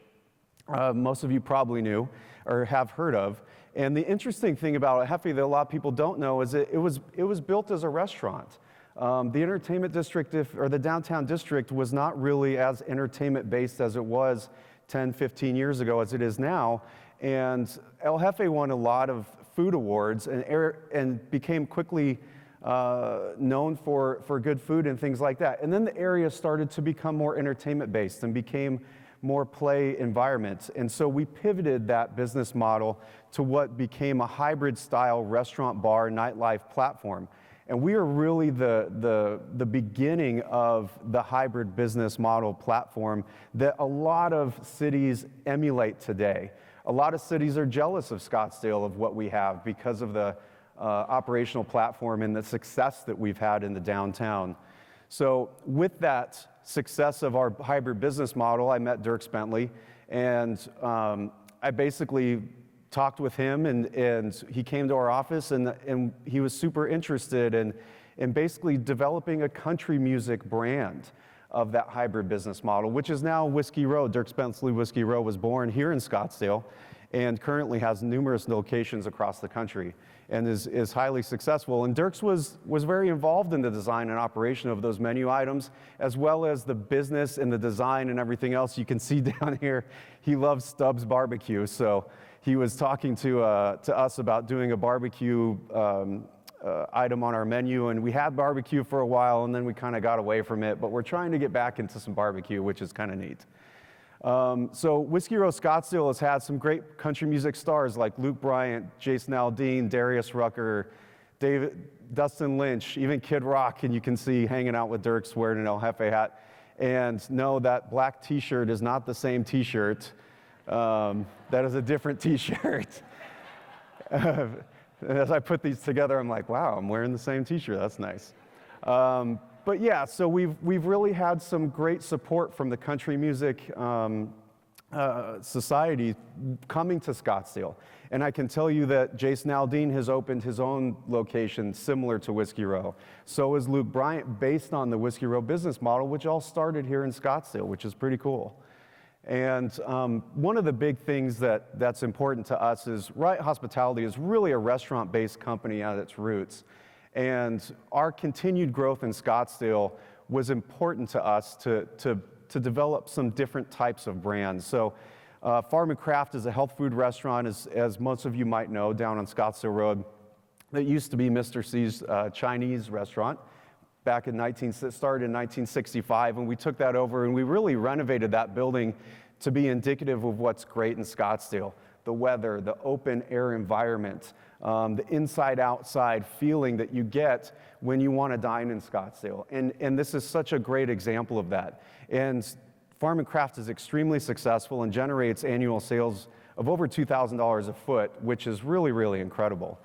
most of you probably knew or have heard of. And the interesting thing about El Jefe that a lot of people don't know is that it was built as a restaurant. The entertainment district, or the downtown district, was not really as entertainment-based as it was 10, 15 years ago as it is now. And El Jefe won a lot of food awards and became quickly known for good food and things like that. And then the area started to become more entertainment-based and became more play environments. And so we pivoted that business model to what became a hybrid-style restaurant, bar, nightlife platform. And we are really the beginning of the hybrid business model platform that a lot of cities emulate today. A lot of cities are jealous of Scottsdale, of what we have, because of the operational platform and the success that we've had in the downtown. So with that success of our hybrid business model, I met Dirk Bentley, and I basically talked with him, and he came to our office, and he was super interested in basically developing a country music brand of that hybrid business model, which is now Whiskey Row. Dirk Bentley Whiskey Row was born here in Scottsdale and currently has numerous locations across the country and is highly successful. And Dirks was very involved in the design and operation of those menu items, as well as the business and the design and everything else. You can see down here, he loves Stubbs barbecue. So he was talking to us about doing a barbecue item on our menu, and we had barbecue for a while, and then we kind of got away from it, but we're trying to get back into some barbecue, which is kind of neat. So Whiskey Row Scottsdale has had some great country music stars like Luke Bryant, Jason Aldean, Darius Rucker, Dustin Lynch, even Kid Rock, and you can see hanging out with Dirk's wearing an El Jefe hat. And no, that black t-shirt is not the same t-shirt. That is a different t-shirt. As I put these together, I'm like, wow, I'm wearing the same t-shirt. That's nice. But yeah, so we've really had some great support from the country music society coming to Scottsdale. And I can tell you that Jason Aldean has opened his own location similar to Whiskey Row. So is Luke Bryant, based on the Whiskey Row business model, which all started here in Scottsdale, which is pretty cool. And one of the big things that's important to us is Riot Hospitality is really a restaurant-based company at its roots. And our continued growth in Scottsdale was important to us to develop some different types of brands. So Farm and Craft is a health food restaurant, as most of you might know, down on Scottsdale Road. That used to be Mr. C's Chinese restaurant. Started in 1965, and we took that over, and we really renovated that building to be indicative of what's great in Scottsdale. The weather, the open air environment, the inside-outside feeling that you get when you want to dine in Scottsdale. And this is such a great example of that. And Farm and Craft is extremely successful and generates annual sales of over $2,000 a foot, which is really, really incredible.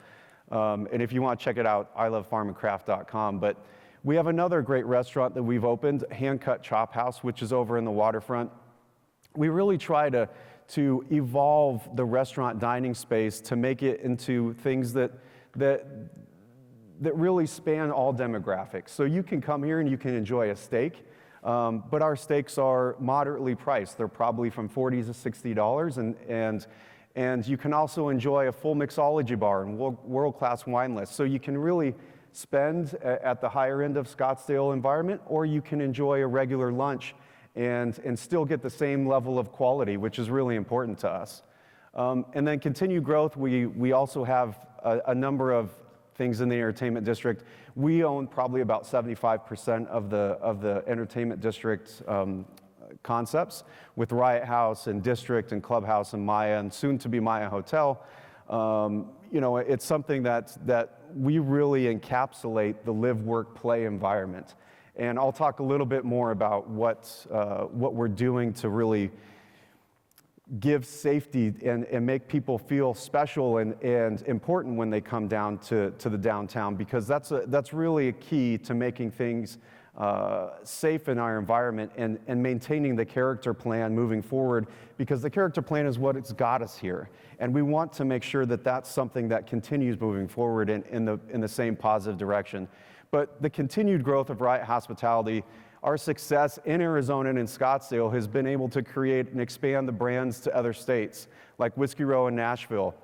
And if you want to check it out, ilovefarmandcraft.com. But we have another great restaurant that we've opened, Hand Cut Chop House, which is over in the waterfront. We really try to evolve the restaurant dining space to make it into things that really span all demographics. So you can come here and you can enjoy a steak, but our steaks are moderately priced. They're probably from $40 to $60, and you can also enjoy a full mixology bar and world-class wine list. So you can really spend at the higher end of Scottsdale environment, or you can enjoy a regular lunch and still get the same level of quality, which is really important to us. And then continued growth, we also have a number of things in the entertainment district. We own probably about 75% of the entertainment district concepts with Riot House and District and Clubhouse and Maya and soon to be Maya Hotel. It's something that we really encapsulate the live, work, play environment. And I'll talk a little bit more about what we're doing to really give safety and make people feel special and important when they come down to the downtown, because that's really a key to making things safe in our environment and maintaining the character plan moving forward, because the character plan is what it's got us here. And we want to make sure that that's something that continues moving forward in the same positive direction. But the continued growth of Riot Hospitality, our success in Arizona and in Scottsdale has been able to create and expand the brands to other states, like Whiskey Row in Nashville.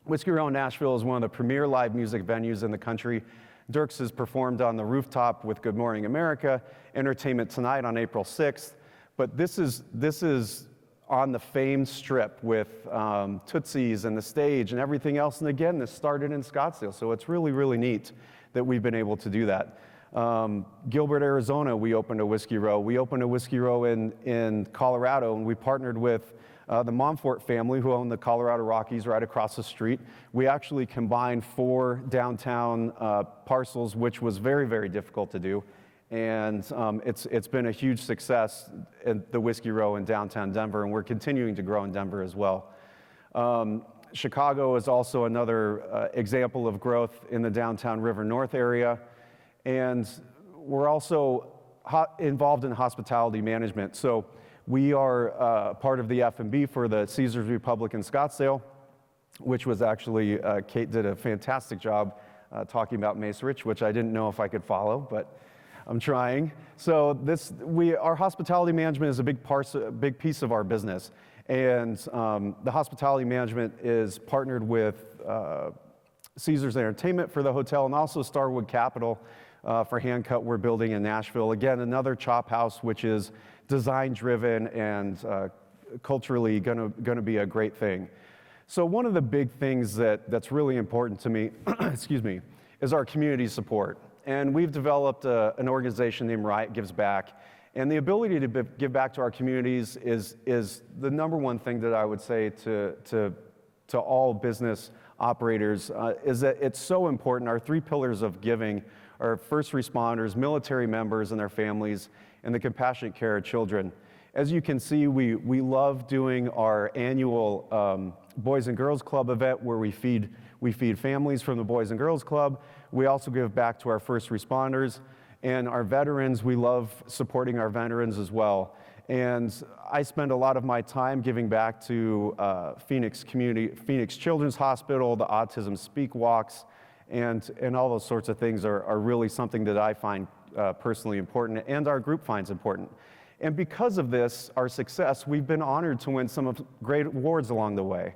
Whiskey Row in Nashville is one of the premier live music venues in the country. Dirks has performed on the rooftop with Good Morning America, Entertainment Tonight on April 6th. But this is on the famed strip with Tootsie's and the stage and everything else. And again, this started in Scottsdale, so it's really, really neat that we've been able to do that. Gilbert, Arizona, we opened a Whiskey Row. We opened a Whiskey Row in Colorado, and we partnered with the Montfort family, who own the Colorado Rockies right across the street. We actually combined 4 downtown parcels, which was very, very difficult to do. And it's been a huge success in the Whiskey Row in downtown Denver, and we're continuing to grow in Denver as well. Chicago is also another example of growth in the downtown River North area. And we're also involved in hospitality management. So we are part of the F&B for the Caesars Republic in Scottsdale, which was actually, Kate did a fantastic job talking about Mace Rich, which I didn't know if I could follow, but I'm trying. So our hospitality management is a big piece of our business. And the hospitality management is partnered with Caesars Entertainment for the hotel, and also Starwood Capital for Handcut we're building in Nashville. Again, another chop house, which is design-driven and culturally gonna be a great thing. So one of the big things that's really important to me, excuse me, is our community support. And we've developed an organization named Riot Gives Back. And the ability to give back to our communities is the number one thing that I would say to all business operators, is that it's so important. Our 3 pillars of giving are first responders, military members and their families, and the compassionate care of children. As you can see, we love doing our annual Boys and Girls Club event, where we feed families from the Boys and Girls Club. We also give back to our first responders. And our veterans, we love supporting our veterans as well. And I spend a lot of my time giving back to Phoenix Children's Hospital, the Autism Speak Walks, and all those sorts of things are really something that I find personally important, and our group finds important. And because of this, our success, we've been honored to win some of great awards along the way.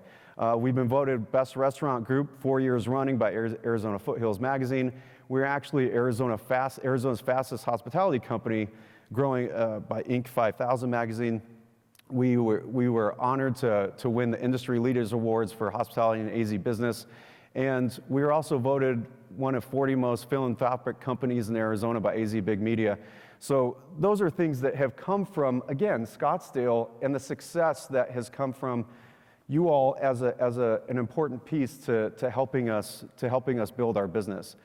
We've been voted Best Restaurant Group 4 years running by Arizona Foothills Magazine. We're actually Arizona's fastest hospitality company, growing by Inc. 5000 magazine. We were honored to win the Industry Leaders Awards for Hospitality and AZ Business. And we were also voted one of 40 most philanthropic companies in Arizona by AZ Big Media. So those are things that have come from, again, Scottsdale, and the success that has come from you all as an important piece to helping us build our business.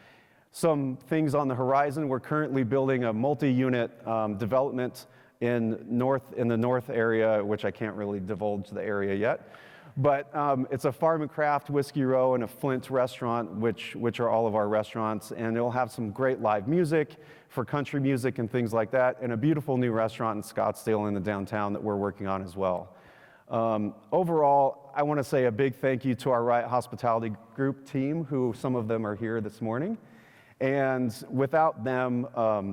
Some things on the horizon: we're currently building a multi-unit development in the north area, which I can't really divulge the area yet. But it's a Farm and Craft Whiskey Row and a Flint restaurant, which are all of our restaurants, and it'll have some great live music for country music and things like that, and a beautiful new restaurant in Scottsdale in the downtown that we're working on as well. Overall, I want to say a big thank you to our Riot Hospitality Group team, who some of them are here this morning. And without them,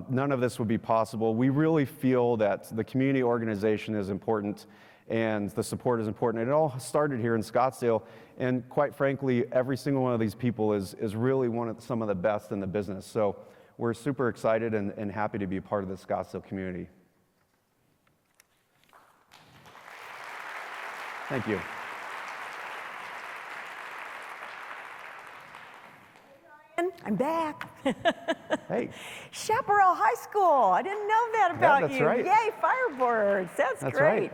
none of this would be possible. We really feel that the community organization is important and the support is important. It all started here in Scottsdale, and quite frankly, every single one of these people is really some of the best in the business. So we're super excited and happy to be a part of the Scottsdale community. Thank you. I'm back. Hey. Chaparral High School. I didn't know that about that's you. right. Yay, Firebirds. That's That's great. right.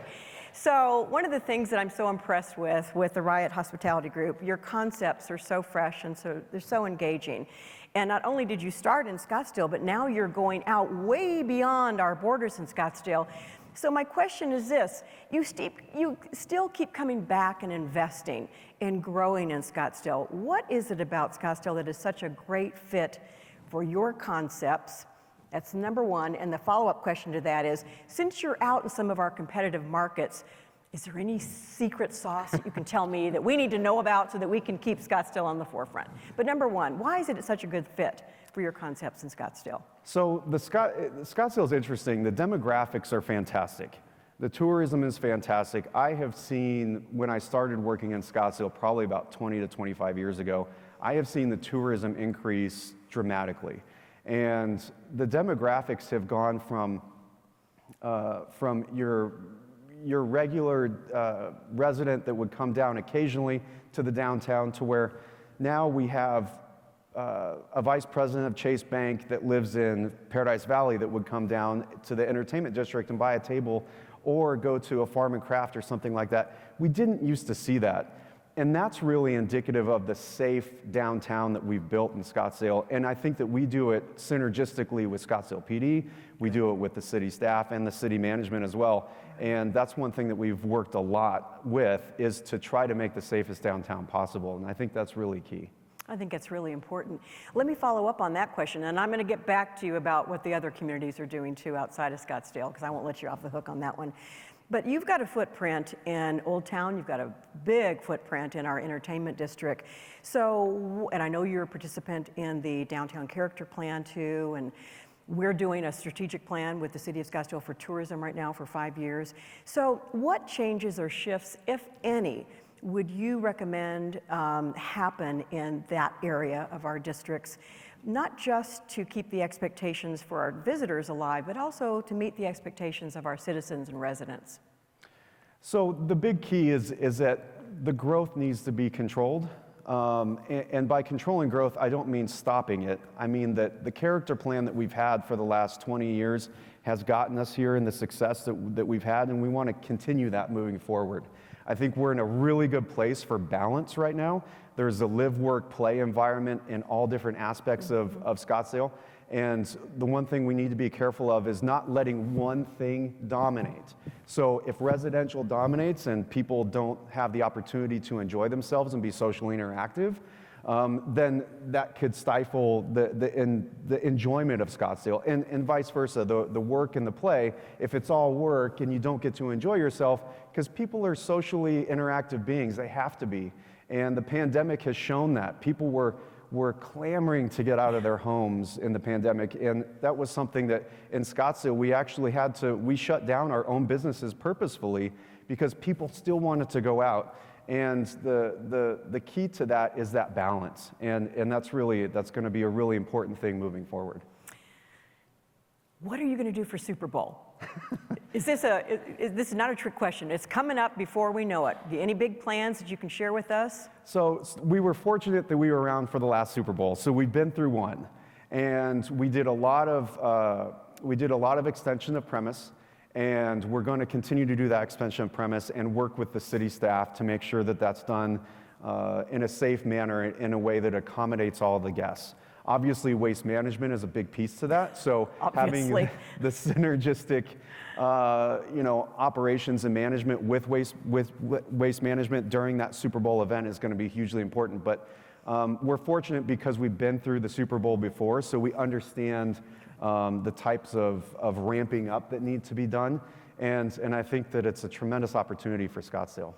So one of the things that I'm so impressed with the Riot Hospitality Group, your concepts are so fresh and so they're so engaging. And not only did you start in Scottsdale, but now you're going out way beyond our borders in Scottsdale. So my question is this, you still keep coming back and investing in growing in Scottsdale. What is it about Scottsdale that is such a great fit for your concepts? That's number one. And the follow-up question to that is, since you're out in some of our competitive markets, is there any secret sauce that you can tell me that we need to know about so that we can keep Scottsdale on the forefront? But number one, why is it such a good fit for your concepts in Scottsdale? So Scottsdale is interesting. The demographics are fantastic. The tourism is fantastic. I have seen, when I started working in Scottsdale probably about 20 to 25 years ago, I have seen the tourism increase dramatically. And the demographics have gone from your regular resident that would come down occasionally to the downtown to where now we have a vice president of Chase Bank that lives in Paradise Valley that would come down to the entertainment district and buy a table or go to a farm and craft or something like that. We didn't used to see that. And that's really indicative of the safe downtown that we've built in Scottsdale. And I think that we do it synergistically with Scottsdale PD. We do it with the city staff and the city management as well. And that's one thing that we've worked a lot with, is to try to make the safest downtown possible. And I think that's really key. I think it's really important. Let me follow up on that question, and I'm going to get back to you about what the other communities are doing too outside of Scottsdale, because I won't let you off the hook on that one. But you've got a footprint in Old Town, you've got a big footprint in our entertainment district. So, and I know you're a participant in the downtown character plan too, and we're doing a strategic plan with the City of Scottsdale for tourism right now for 5 years. So what changes or shifts, if any, would you recommend happen in that area of our districts, not just to keep the expectations for our visitors alive, but also to meet the expectations of our citizens and residents? So the big key is that the growth needs to be controlled. And by controlling growth, I don't mean stopping it. I mean that the character plan that we've had for the last 20 years has gotten us here in the success that we've had, and we want to continue that moving forward. I think we're in a really good place for balance right now. There's a live, work, play environment in all different aspects of Scottsdale. And the one thing we need to be careful of is not letting one thing dominate. So if residential dominates and people don't have the opportunity to enjoy themselves and be socially interactive, then that could stifle the enjoyment of Scottsdale, and vice versa, the work and the play. If it's all work and you don't get to enjoy yourself, because people are socially interactive beings, they have to be. And the pandemic has shown that. People were clamoring to get out of their homes in the pandemic, and that was something that in Scottsdale we actually we shut down our own businesses purposefully because people still wanted to go out. And the key to that is that balance, and that's going to be a really important thing moving forward. What are you going to do for Super Bowl? This is not a trick question. It's coming up before we know it. Any big plans that you can share with us? So we were fortunate that we were around for the last Super Bowl. So we've been through one, and we did a lot of extension of premise. And we're going to continue to do that expansion of premise and work with the city staff to make sure that that's done in a safe manner, in a way that accommodates all the guests. Obviously, waste management is a big piece to that. So Obviously. having the synergistic, operations and management with waste management during that Super Bowl event is going to be hugely important. But we're fortunate because we've been through the Super Bowl before, so we understand the types of ramping up that need to be done. And I think that it's a tremendous opportunity for Scottsdale.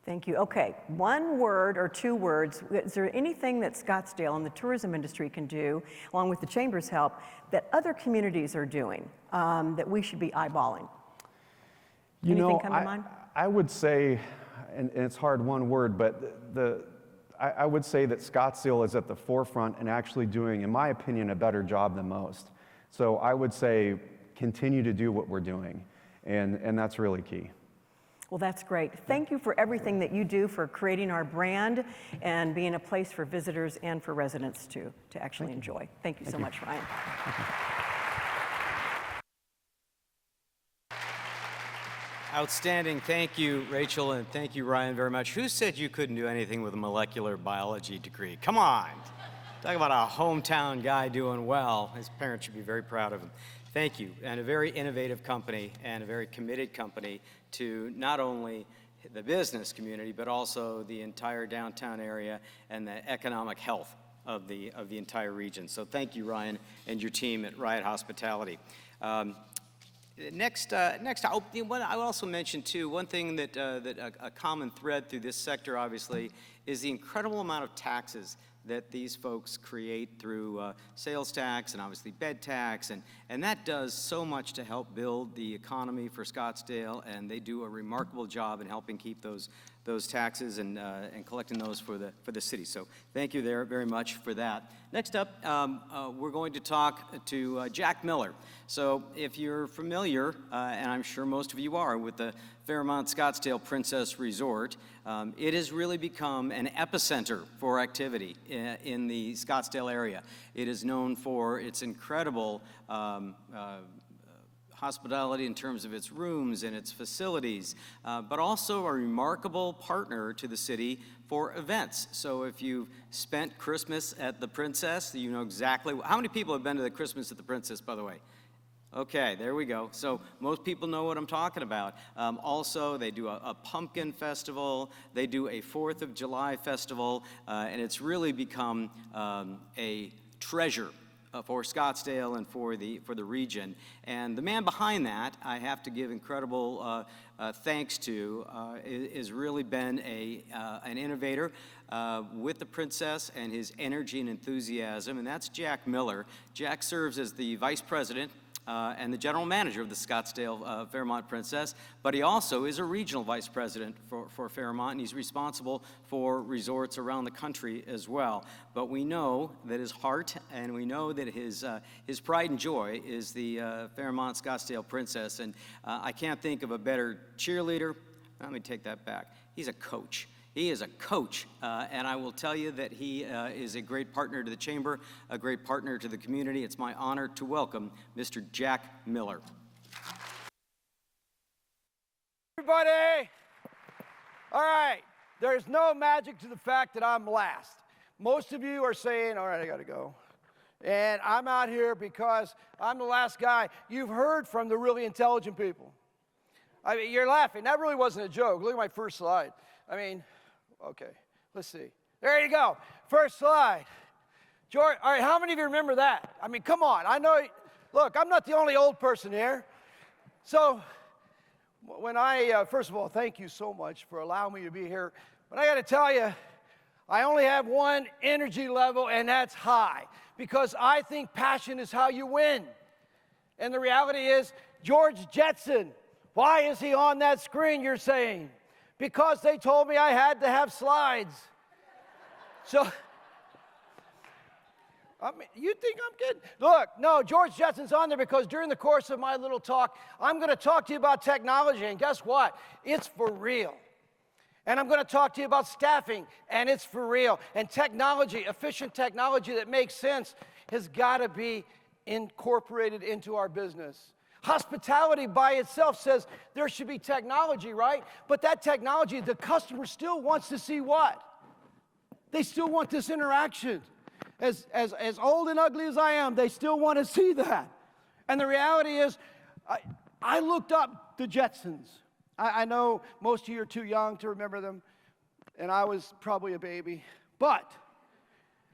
Thank you. Okay, one word or two words. Is there anything that Scottsdale and the tourism industry can do, along with the Chamber's help, that other communities are doing that we should be eyeballing? Anything come to mind? I would say, and it's hard, one word, but I would say that Scottsdale is at the forefront and actually doing, in my opinion, a better job than most. So I would say continue to do what we're doing, and that's really key. Well, that's great. Thank you for everything that you do for creating our brand and being a place for visitors and for residents to actually enjoy. Thank you so much, Ryan. Outstanding. Thank you, Rachel, and thank you, Ryan, very much. Who said you couldn't do anything with a molecular biology degree? Come on. Talk about a hometown guy doing well. His parents should be very proud of him. Thank you. And a very innovative company and a very committed company to not only the business community, but also the entire downtown area and the economic health of the entire region. So thank you, Ryan, and your team at Riot Hospitality. Next, I will also mention too, one thing that a common thread through this sector, obviously, is the incredible amount of taxes that these folks create through sales tax and obviously bed tax, and that does so much to help build the economy for Scottsdale, and they do a remarkable job in helping keep those taxes and collecting those for the city. So thank you there very much for that. Next up, we're going to talk to Jack Miller. So if you're familiar, and I'm sure most of you are, with the Fairmont Scottsdale Princess Resort, it has really become an epicenter for activity in the Scottsdale area. It is known for its incredible hospitality in terms of its rooms and its facilities, but also a remarkable partner to the city for events. So if you've spent Christmas at the Princess, you know exactly. How many people have been to the Christmas at the Princess, by the way? Okay, there we go. So most people know what I'm talking about. Also, they do a pumpkin festival. They do a 4th of July festival, and it's really become a treasure for Scottsdale and for the region. And the man behind that, I have to give incredible thanks to, has really been an innovator with the Princess and his energy and enthusiasm, and that's Jack Miller. Jack serves as the vice president and the general manager of the Scottsdale Fairmont Princess, but he also is a regional vice president for Fairmont, and he's responsible for resorts around the country as well. But we know that his heart and we know that his pride and joy is the Fairmont Scottsdale Princess, and I can't think of a better cheerleader. Let me take that back. He's a coach. He is a coach, and I will tell you that he is a great partner to the Chamber, a great partner to the community. It's my honor to welcome Mr. Jack Miller. Everybody, all right, there's no magic to the fact that I'm last. Most of you are saying, all right, I gotta go. And I'm out here because I'm the last guy. You've heard from the really intelligent people. I mean, you're laughing. That really wasn't a joke. Look at my first slide. I mean, okay, let's see. There you go. First slide. George, all right, how many of you remember that? I mean, come on. I know, look, I'm not the only old person here. So when first of all, thank you so much for allowing me to be here. But I got to tell you, I only have one energy level, and that's high. Because I think passion is how you win. And the reality is, George Jetson, why is he on that screen, you're saying? Because they told me I had to have slides. So, I mean, you think I'm kidding? Look, no, George Jetson's on there because during the course of my little talk, I'm going to talk to you about technology, and guess what? It's for real. And I'm going to talk to you about staffing, and it's for real. And technology, efficient technology that makes sense, has got to be incorporated into our business. Hospitality by itself says there should be technology, right? But that technology, the customer still wants to see what? They still want this interaction. As old and ugly as I am, they still want to see that. And the reality is, I looked up the Jetsons. I know most of you are too young to remember them, and I was probably a baby. But,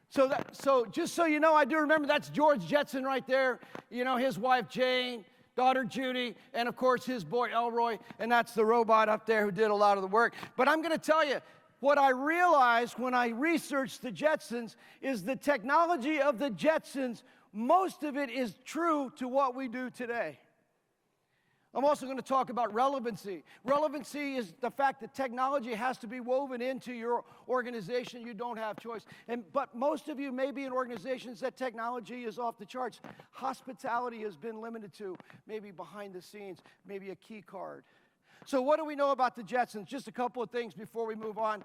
so just so you know, I do remember that's George Jetson right there. You know, his wife Jane, daughter Judy, and of course his boy Elroy, and that's the robot up there who did a lot of the work. But I'm going to tell you, what I realized when I researched the Jetsons is the technology of the Jetsons, most of it is true to what we do today. I'm also going to talk about relevancy. Relevancy is the fact that technology has to be woven into your organization. You don't have choice. But most of you may be in organizations that technology is off the charts. Hospitality has been limited to maybe behind the scenes, maybe a key card. So what do we know about the Jetsons? Just a couple of things before we move on.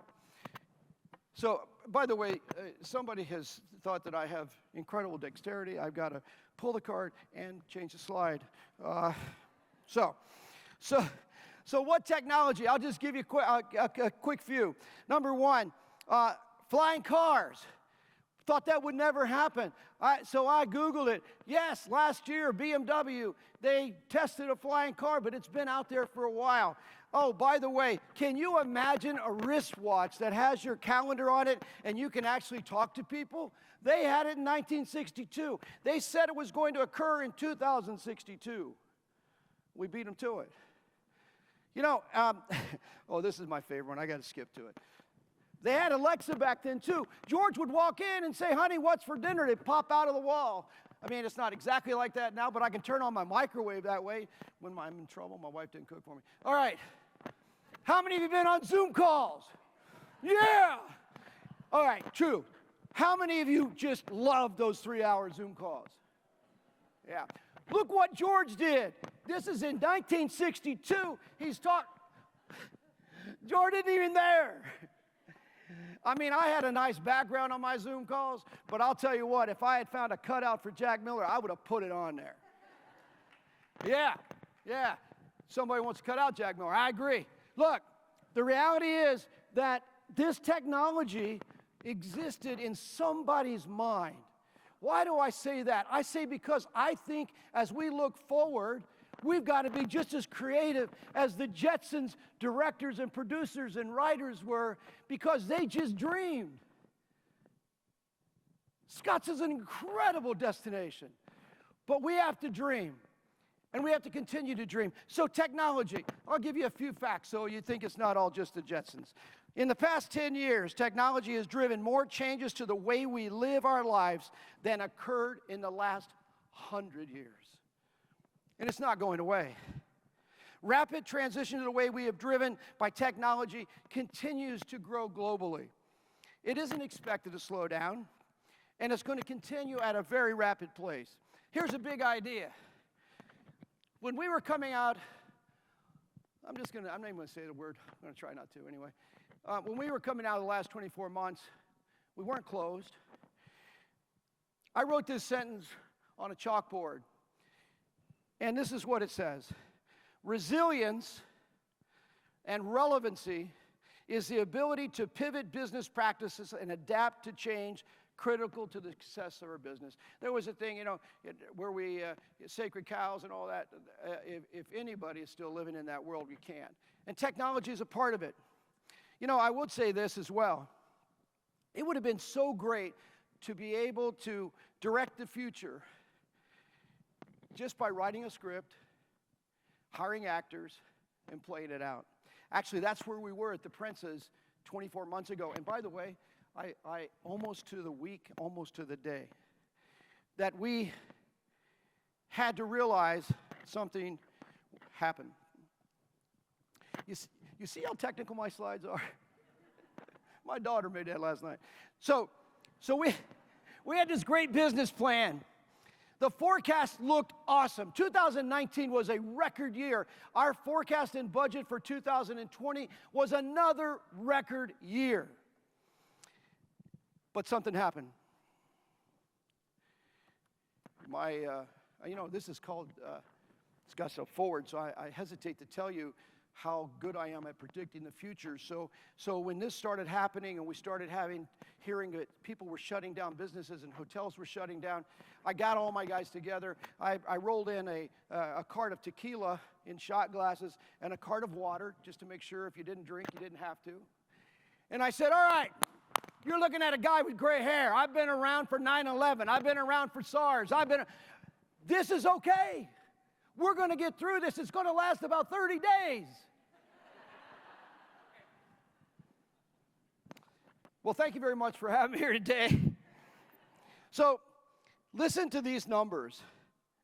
So, by the way, somebody has thought that I have incredible dexterity. I've got to pull the card and change the slide. So what technology? I'll just give you a quick few. Number one, flying cars. Thought that would never happen. So I Googled it. Yes, last year, BMW, they tested a flying car, but it's been out there for a while. Oh, by the way, can you imagine a wristwatch that has your calendar on it and you can actually talk to people? They had it in 1962. They said it was going to occur in 2062. We beat them to it. You know, oh, this is my favorite one. I got to skip to it. They had Alexa back then, too. George would walk in and say, honey, what's for dinner? They'd pop out of the wall. I mean, it's not exactly like that now, but I can turn on my microwave that way when I'm in trouble. My wife didn't cook for me. All right. How many of you been on Zoom calls? Yeah. All right, true. How many of you just love those 3-hour Zoom calls? Yeah. Look what George did. This is in 1962. He's talking. George isn't even there. I mean, I had a nice background on my Zoom calls, but I'll tell you what, if I had found a cutout for Jack Miller, I would have put it on there. Yeah. Somebody wants to cut out Jack Miller. I agree. Look, the reality is that this technology existed in somebody's mind. Why do I say that? I say because I think as we look forward, we've got to be just as creative as the Jetsons directors and producers and writers were, because they just dreamed. Scotts is an incredible destination, but we have to dream, and we have to continue to dream. So technology, I'll give you a few facts so you think it's not all just the Jetsons. In the past 10 years, technology has driven more changes to the way we live our lives than occurred in the last 100 years. And it's not going away. Rapid transition to the way we have driven by technology continues to grow globally. It isn't expected to slow down, and it's going to continue at a very rapid pace. Here's a big idea. When we were coming out, I'm not even going to say the word. I'm going to try not to anyway. When we were coming out of the last 24 months, we weren't closed. I wrote this sentence on a chalkboard. And this is what it says. Resilience and relevancy is the ability to pivot business practices and adapt to change critical to the success of our business. There was a thing, where we, sacred cows and all that, if anybody is still living in that world, we can. And technology is a part of it. I would say this as well. It would have been so great to be able to direct the future just by writing a script, hiring actors, and playing it out. Actually, that's where we were at the Prince's 24 months ago. And by the way, I almost to the week, almost to the day, that we had to realize something happened. You see how technical my slides are? My daughter made that last night. So we had this great business plan. The forecast looked awesome. 2019 was a record year. Our forecast and budget for 2020 was another record year. But something happened. This is called Scottsdale Forward, so I hesitate to tell you how good I am at predicting the future. So when this started happening and we started hearing that people were shutting down businesses and hotels were shutting down, I got all my guys together. I rolled in a cart of tequila in shot glasses and a cart of water just to make sure if you didn't drink, you didn't have to. And I said, all right, you're looking at a guy with gray hair. I've been around for 9/11. I've been around for SARS. This is okay. We're going to get through this. It's going to last about 30 days. Well, thank you very much for having me here today. So, listen to these numbers.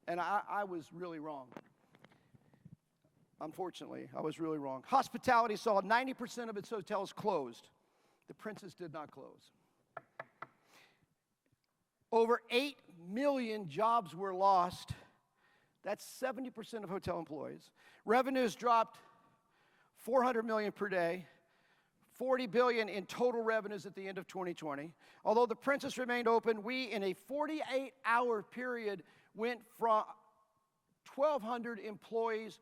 And I was really wrong. Unfortunately, I was really wrong. Hospitality saw 90% of its hotels closed. The Princess did not close. Over 8 million jobs were lost. That's 70% of hotel employees. Revenues dropped $400 million per day, $40 billion in total revenues at the end of 2020. Although the Princess remained open, we, in a 48-hour period, went from 1,200 employees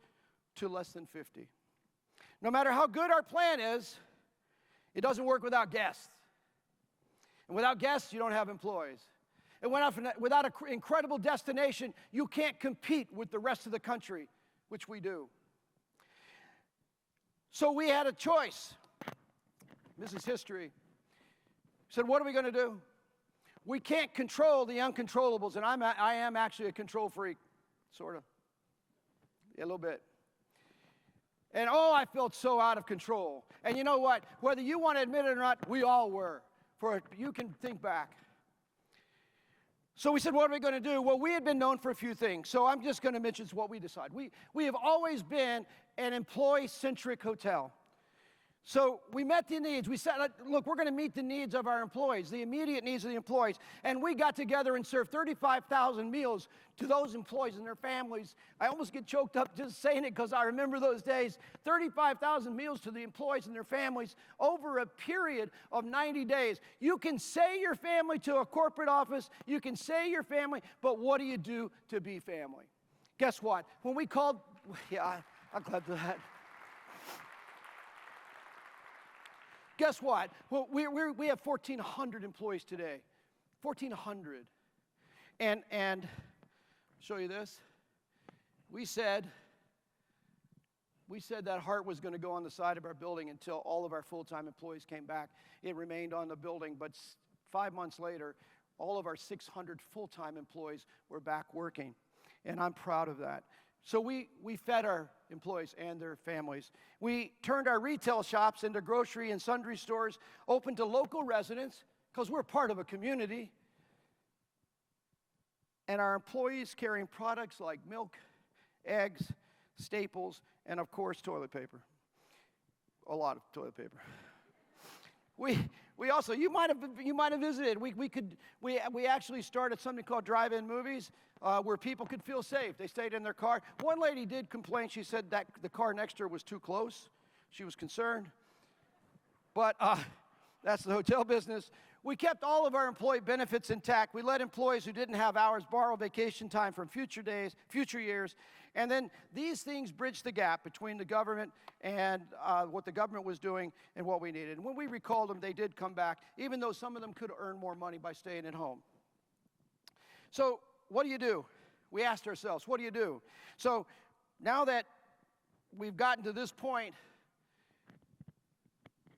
to less than 50. No matter how good our plan is, it doesn't work without guests. And without guests, you don't have employees. And without an incredible destination, you can't compete with the rest of the country, which we do. So we had a choice. This is history. We said, what are we going to do? We can't control the uncontrollables, and I am actually a control freak, sort of. Yeah, a little bit. And oh, I felt so out of control. And you know what? Whether you want to admit it or not, we all were. You can think back. So we said, what are we going to do? Well, we had been known for a few things. So I'm just going to mention what we decided. We have always been an employee-centric hotel. So we met the needs. We said, look, we're going to meet the needs of our employees, the immediate needs of the employees. And we got together and served 35,000 meals to those employees and their families. I almost get choked up just saying it because I remember those days. 35,000 meals to the employees and their families over a period of 90 days. You can say your family to a corporate office. You can say your family, but what do you do to be family? Guess what? When we called, yeah, I'm glad for that. Guess what? Well, we have 1,400 employees today. 1,400. And show you this. We said that heart was going to go on the side of our building until all of our full-time employees came back. It remained on the building, but 5 months later, all of our 600 full-time employees were back working. And I'm proud of that. So we fed our employees and their families. We turned our retail shops into grocery and sundry stores, open to local residents, because we're part of a community. And our employees carrying products like milk, eggs, staples, and of course, toilet paper. A lot of toilet paper. We also, you might have visited. We actually started something called drive-in movies, where people could feel safe. They stayed in their car. One lady did complain. She said that the car next to her was too close. She was concerned. But that's the hotel business. We kept all of our employee benefits intact. We let employees who didn't have hours borrow vacation time from future days, future years. And then these things bridged the gap between the government and what the government was doing and what we needed. And when we recalled them, they did come back, even though some of them could earn more money by staying at home. So what do? We asked ourselves, what do you do? So now that we've gotten to this point,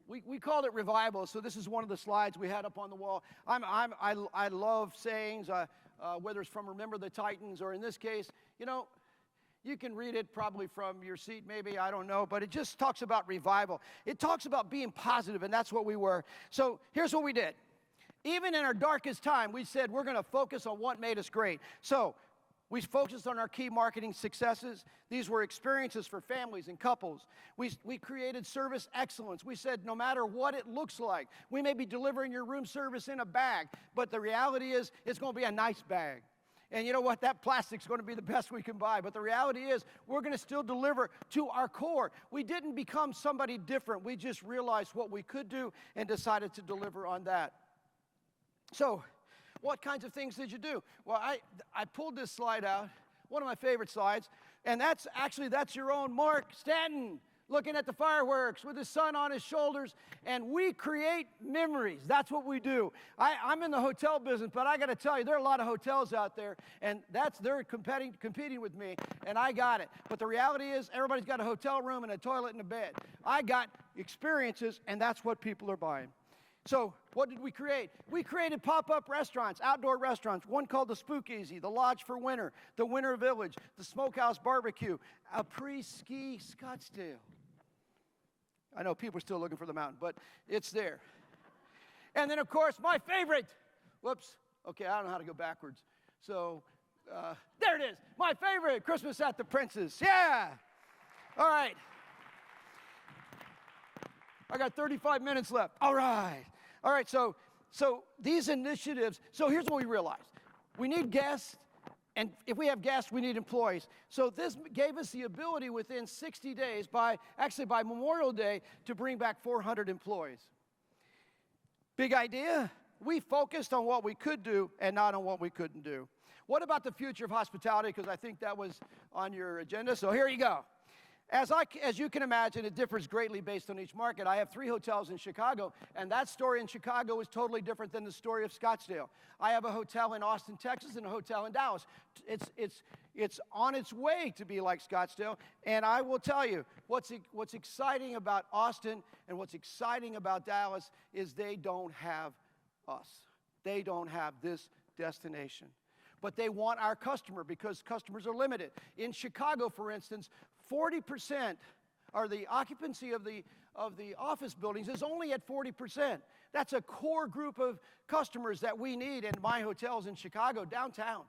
we called it revival. So this is one of the slides we had up on the wall. I love sayings, whether it's from Remember the Titans or in this case, you know, you can read it probably from your seat, maybe, I don't know, but it just talks about revival. It talks about being positive, and that's what we were. So here's what we did. Even in our darkest time, we said we're going to focus on what made us great. So we focused on our key marketing successes. These were experiences for families and couples. We created service excellence. We said no matter what it looks like, we may be delivering your room service in a bag, but the reality is it's going to be a nice bag. And you know what? That plastic's going to be the best we can buy. But the reality is we're going to still deliver to our core. We didn't become somebody different. We just realized what we could do and decided to deliver on that. So what kinds of things did you do? Well, I pulled this slide out, one of my favorite slides, and that's your own Mark Stanton looking at the fireworks with his son on his shoulders, and we create memories. That's what we do. I'm in the hotel business, but I got to tell you, there are a lot of hotels out there, and they're competing with me, and I got it. But the reality is everybody's got a hotel room and a toilet and a bed. I got experiences, and that's what people are buying. So what did we create? We created pop-up restaurants, outdoor restaurants, one called the Spookeasy, the Lodge for Winter, the Winter Village, the Smokehouse Barbecue, a pre-ski Scottsdale. I know people are still looking for the mountain, but it's there. And then, of course, my favorite. Whoops. Okay, I don't know how to go backwards. So there it is. My favorite, Christmas at the Princess. Yeah. All right. I got 35 minutes left. All right. All right, so these initiatives, so here's what we realized. We need guests, And if we have guests, we need employees. So this gave us the ability within 60 days, by Memorial Day, to bring back 400 employees. Big idea? We focused on what we could do and not on what we couldn't do. What about the future of hospitality? Because I think that was on your agenda. So here you go. As you can imagine, it differs greatly based on each market. I have 3 hotels in Chicago, and that story in Chicago is totally different than the story of Scottsdale. I have a hotel in Austin, Texas, and a hotel in Dallas. It's on its way to be like Scottsdale, and I will tell you, what's exciting about Austin and what's exciting about Dallas is they don't have us. They don't have this destination. But they want our customer because customers are limited. In Chicago, for instance, 40%, or the occupancy of the office buildings is only at 40%. That's a core group of customers that we need in my hotels in Chicago, downtown.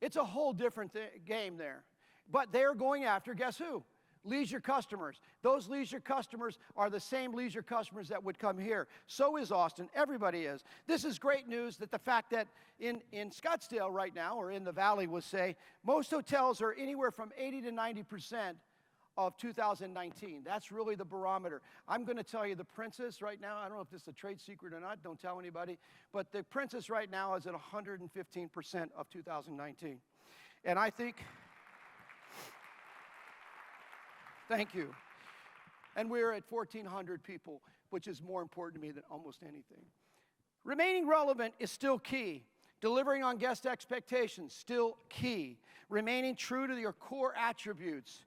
It's a whole different game there. But they're going after, guess who? Leisure customers. Those leisure customers are the same leisure customers that would come here. So is Austin. Everybody is. This is great news, that the fact that in Scottsdale right now, or in the Valley, we'll say, most hotels are anywhere from 80 to 90% of 2019. That's really the barometer. I'm going to tell you the Princess right now, I don't know if this is a trade secret or not, don't tell anybody, but the Princess right now is at 115% of 2019. And I think... Thank you. And we're at 1,400 people, which is more important to me than almost anything. Remaining relevant is still key. Delivering on guest expectations, still key. Remaining true to your core attributes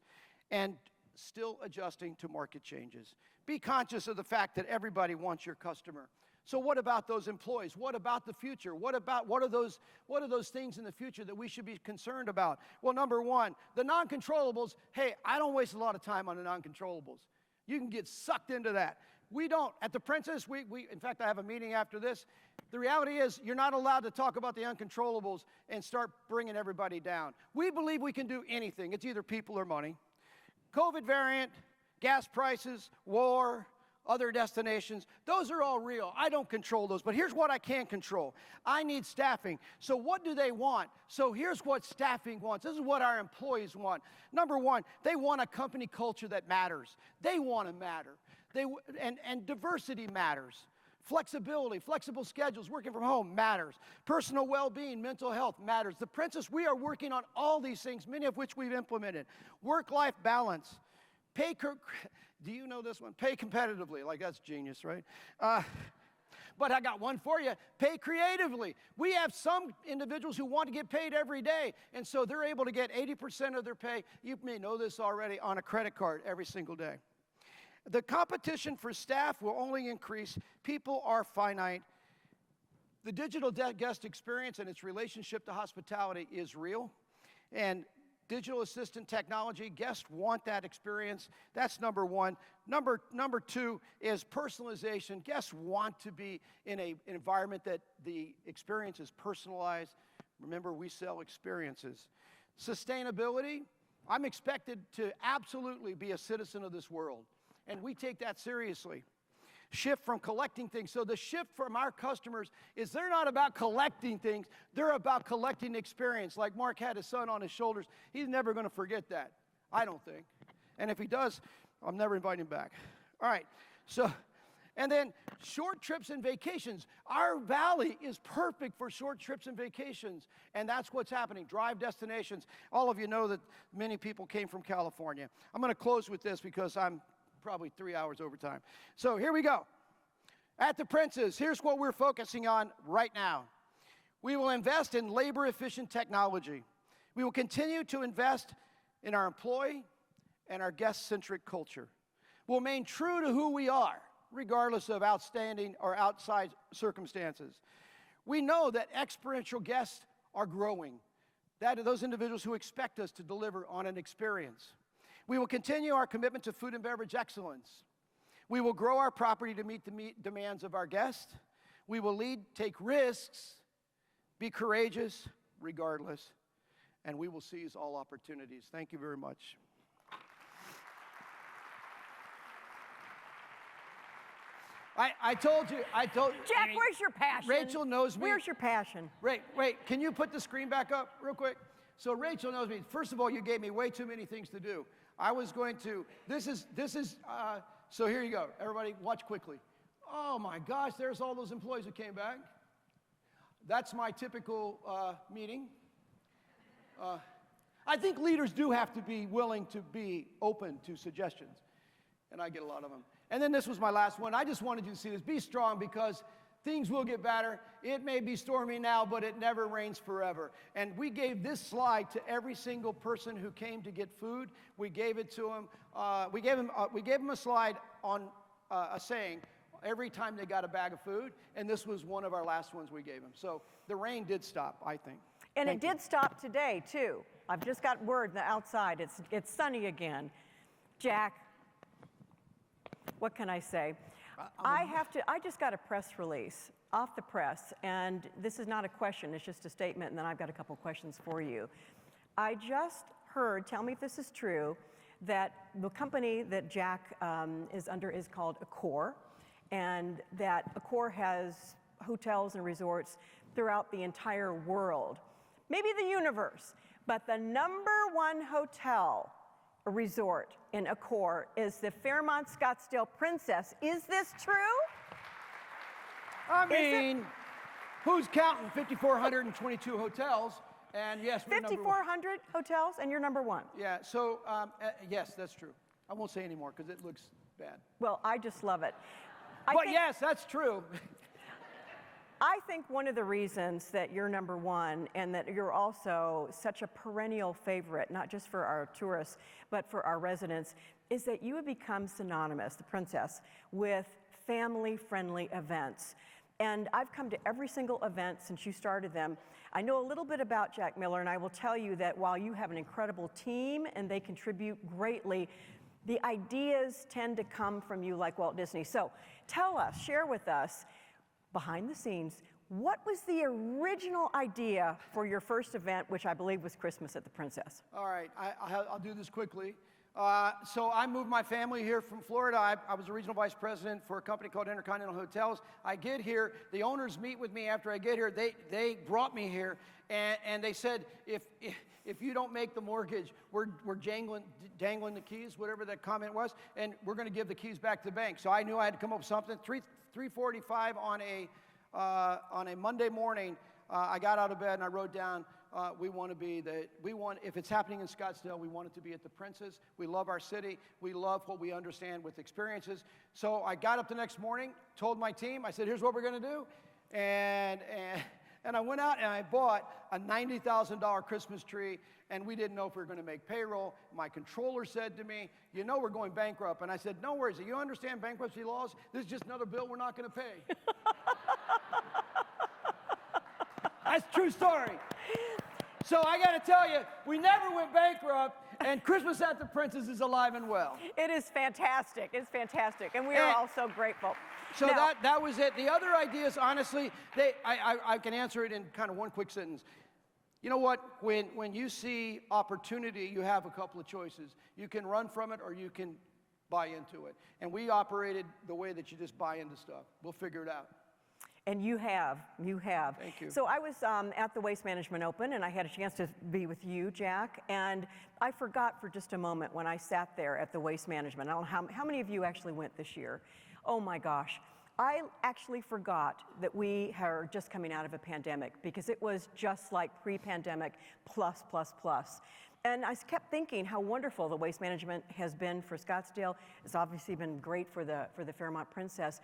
and still adjusting to market changes. Be conscious of the fact that everybody wants your customer. So what about those employees? What about the future? What are those things in the future that we should be concerned about? Well, number one, the non-controllables. Hey, I don't waste a lot of time on the non-controllables. You can get sucked into that. We don't. At the Princess, in fact, I have a meeting after this. The reality is you're not allowed to talk about the uncontrollables and start bringing everybody down. We believe we can do anything. It's either people or money. COVID variant, gas prices, war, other destinations, those are all real. I don't control those, but here's what I can control. I need staffing. So what do they want? So here's what staffing wants. This is what our employees want. Number one, they want a company culture that matters. They want to matter. And diversity matters. Flexibility, flexible schedules, working from home matters. Personal well-being, mental health matters. The Princess, we are working on all these things, many of which we've implemented. Work-life balance. Do you know this one? Pay competitively. Like, that's genius, right? But I got one for you. Pay creatively. We have some individuals who want to get paid every day, and so they're able to get 80% of their pay, you may know this already, on a credit card every single day. The competition for staff will only increase. People are finite. The digital guest experience and its relationship to hospitality is real, and digital assistant technology, guests want that experience. That's number one. Number two is personalization. Guests want to be in an environment that the experience is personalized. Remember, we sell experiences. Sustainability, I'm expected to absolutely be a citizen of this world, and we take that seriously. Shift from collecting things. So the shift from our customers is they're not about collecting things, they're about collecting experience. Like Mark had his son on his shoulders. He's never going to forget that, I don't think. And if he does, I'm never inviting him back. All right, so, and then short trips and vacations. Our valley is perfect for short trips and vacations, and that's what's happening. Drive destinations. All of you know that many people came from California. I'm going to close with this because I'm probably 3 hours over time. So here we go. At the Princess, here's what we're focusing on right now. We will invest in labor-efficient technology. We will continue to invest in our employee and our guest-centric culture. We'll remain true to who we are, regardless of outstanding or outside circumstances. We know that experiential guests are growing. That are those individuals who expect us to deliver on an experience. We will continue our commitment to food and beverage excellence. We will grow our property to meet the demands of our guests. We will lead, take risks, be courageous regardless, and we will seize all opportunities. Thank you very much. I told you. Jack, where's your passion? Rachel knows me. Where's your passion? Wait, can you put the screen back up real quick? So Rachel knows me. First of all, you gave me way too many things to do. I was going to, so here you go. Everybody watch quickly. Oh my gosh, there's all those employees who came back. That's my typical meeting. I think leaders do have to be willing to be open to suggestions, and I get a lot of them. And then this was my last one. I just wanted you to see this. Be strong, because things will get better. It may be stormy now, but it never rains forever. And we gave this slide to every single person who came to get food. We gave it to them. We gave them a slide on a saying every time they got a bag of food, and this was one of our last ones we gave them. So the rain did stop, I think. And it did stop today, too. I've just got word outside. It's sunny again. Jack, what can I say? I just got a press release off the press, and this is not a question, it's just a statement, and then I've got a couple questions for you. I just heard, tell me if this is true, that the company that Jack is under is called Accor, and that Accor has hotels and resorts throughout the entire world, maybe the universe, but the #1 hotel resort in Accor is the Fairmont Scottsdale Princess. Is this true? I mean, who's counting 5,422 hotels? And yes, we're number 5,400 hotels, and you're #1. Yeah, so yes, that's true. I won't say anymore because it looks bad. Well, I just love it. But yes, that's true. I think one of the reasons that you're #1 and that you're also such a perennial favorite, not just for our tourists, but for our residents, is that you have become synonymous, the Princess, with family-friendly events. And I've come to every single event since you started them. I know a little bit about Jack Miller, and I will tell you that while you have an incredible team and they contribute greatly, the ideas tend to come from you like Walt Disney. So tell us, share with us, behind the scenes, what was the original idea for your first event, which I believe was Christmas at the Princess? All right, I'll do this quickly. So I moved my family here from Florida. I was a regional vice president for a company called Intercontinental Hotels. I get here, the owners meet with me after I get here. They brought me here, and they said, if you don't make the mortgage, we're dangling the keys, whatever that comment was, and we're going to give the keys back to the bank. So I knew I had to come up with something. 3:45 on a Monday morning, I got out of bed and I wrote down, if it's happening in Scottsdale, we want it to be at the Princess. We love our city. We love what we understand with experiences. So I got up the next morning, told my team, I said, here's what we're going to do. And I went out and I bought a $90,000 Christmas tree, and we didn't know if we were going to make payroll. My controller said to me, you know we're going bankrupt. And I said, no worries. You understand bankruptcy laws? This is just another bill we're not going to pay. That's a true story. So I got to tell you, we never went bankrupt, and Christmas at the Princess is alive and well. It is fantastic. It's fantastic, and we are all so grateful. So now, that was it. The other ideas, honestly, I can answer it in kind of one quick sentence. You know what? When you see opportunity, you have a couple of choices. You can run from it, or you can buy into it. And we operated the way that you just buy into stuff. We'll figure it out. And you have. Thank you. So I was at the Waste Management Open, and I had a chance to be with you, Jack, and I forgot for just a moment when I sat there at the Waste Management. I don't know how many of you actually went this year. Oh my gosh. I actually forgot that we are just coming out of a pandemic, because it was just like pre-pandemic plus. And I kept thinking how wonderful the waste management has been for Scottsdale. It's obviously been great for the Fairmont Princess.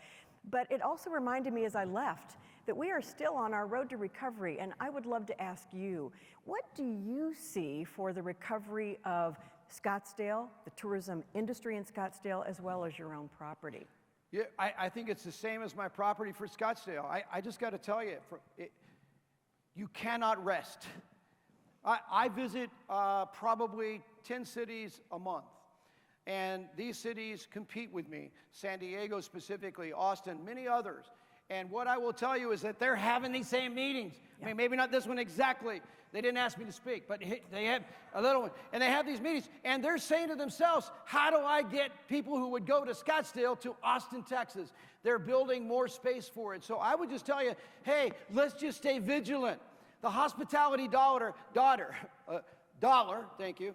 But it also reminded me as I left that we are still on our road to recovery. And I would love to ask you, what do you see for the recovery of Scottsdale, the tourism industry in Scottsdale, as well as your own property? Yeah, I think it's the same as my property for Scottsdale. I just got to tell you, you cannot rest. I visit probably 10 cities a month. And these cities compete with me, San Diego specifically, Austin, many others. And what I will tell you is that they're having these same meetings. I mean, maybe not this one exactly. They didn't ask me to speak, but they have a little one. And they have these meetings, and they're saying to themselves, how do I get people who would go to Scottsdale to Austin, Texas? They're building more space for it. So I would just tell you, hey, let's just stay vigilant. The hospitality dollar, thank you,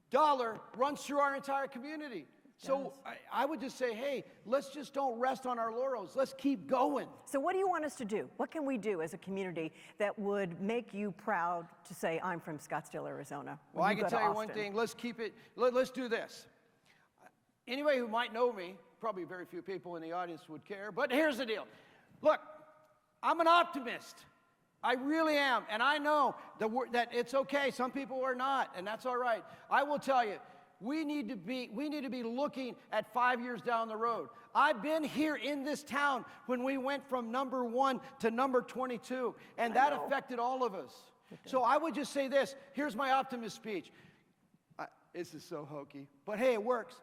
dollar runs through our entire community. So I would just say, hey, let's just don't rest on our laurels. Let's keep going. So what do you want us to do? What can we do as a community that would make you proud to say, I'm from Scottsdale, Arizona? Well, I can tell you one thing. Let's keep it, let's do this. Anybody who might know me, probably very few people in the audience would care, but here's the deal. Look, I'm an optimist. I really am, and I know that it's okay. Some people are not, and that's all right. I will tell you, we need to be looking at 5 years down the road. I've been here in this town when we went from number 1 to number 22, and that affected all of us. So I would just say this. Here's my optimist speech. This is so hokey, but hey, it works.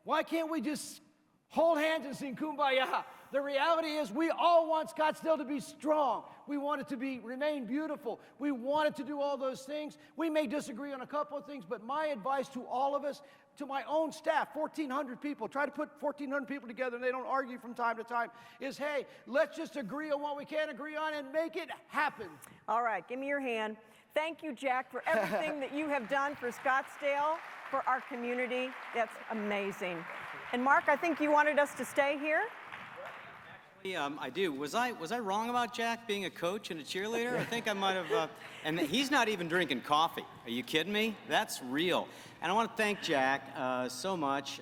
Why can't we just hold hands and sing Kumbaya? The reality is we all want Scottsdale to be strong. We want it to remain beautiful. We want it to do all those things. We may disagree on a couple of things, but my advice to all of us, to my own staff, 1,400 people, try to put 1,400 people together and they don't argue from time to time, is hey, let's just agree on what we can agree on and make it happen. All right, give me your hand. Thank you, Jack, for everything that you have done for Scottsdale, for our community. That's amazing. And Mark, I think you wanted us to stay here? I do. Was I wrong about Jack being a coach and a cheerleader? I think I might have. And he's not even drinking coffee. Are you kidding me? That's real. And I want to thank Jack so much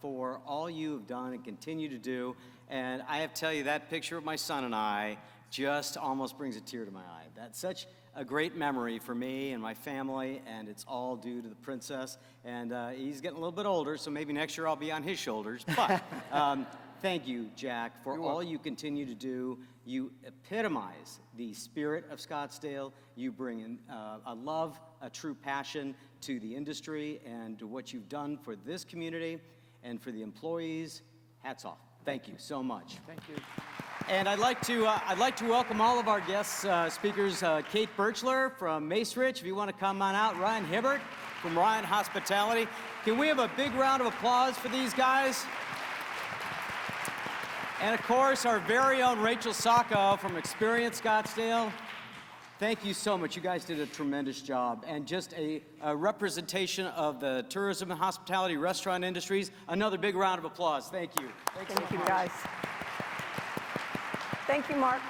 for all you have done and continue to do. And I have to tell you, that picture of my son and I just almost brings a tear to my eye. That's such a great memory for me and my family, and it's all due to the princess. And he's getting a little bit older, so maybe next year I'll be on his shoulders. But thank you, Jack, for all you continue to do. You epitomize the spirit of Scottsdale. You bring in a love, a true passion to the industry and to what you've done for this community and for the employees. Hats off. Thank you so much. Thank you. And I'd like to welcome all of our guest speakers. Kate Birchler from Macerich, if you want to come on out. Ryan Hibbert from Ryan Hospitality. Can we have a big round of applause for these guys? And of course, our very own Rachel Sacco from Experience Scottsdale. Thank you so much. You guys did a tremendous job. And just a representation of the tourism and hospitality restaurant industries. Another big round of applause. Thank you. Thank you, guys. Thank you, Mark.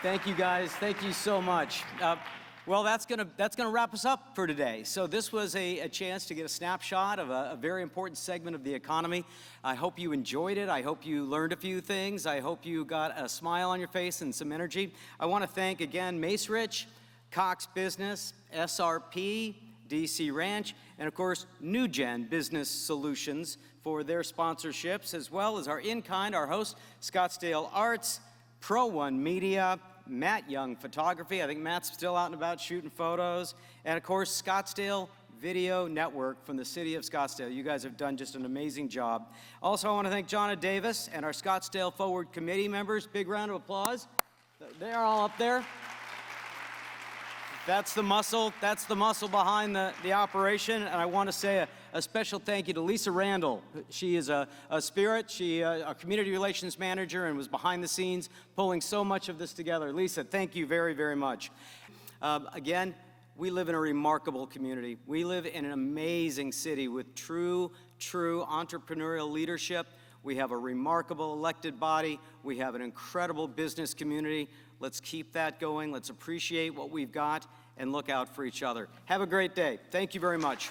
Thank you, guys. Thank you so much. Well, that's gonna wrap us up for today. So this was a chance to get a snapshot of a very important segment of the economy. I hope you enjoyed it. I hope you learned a few things. I hope you got a smile on your face and some energy. I want to thank again Macerich, Cox Business, SRP, DC Ranch, and of course New Gen Business Solutions for their sponsorships, as well as our in-kind, our host, Scottsdale Arts, Pro One Media, Matt Young Photography. I think Matt's still out and about shooting photos. And of course, Scottsdale Video Network from the city of Scottsdale. You guys have done just an amazing job. Also, I want to thank Jonna Davis and our Scottsdale Forward committee members. Big round of applause. They're all up there. That's the muscle behind the operation. And I want to say a special thank you to Lisa Randall. She is a spirit. She a community relations manager and was behind the scenes pulling so much of this together. Lisa, thank you very, very much. Again, we live in a remarkable community. We live in an amazing city with true entrepreneurial leadership. We have a remarkable elected body. We have an incredible business community. Let's keep that going. Let's appreciate what we've got and look out for each other. Have a great day. Thank you very much.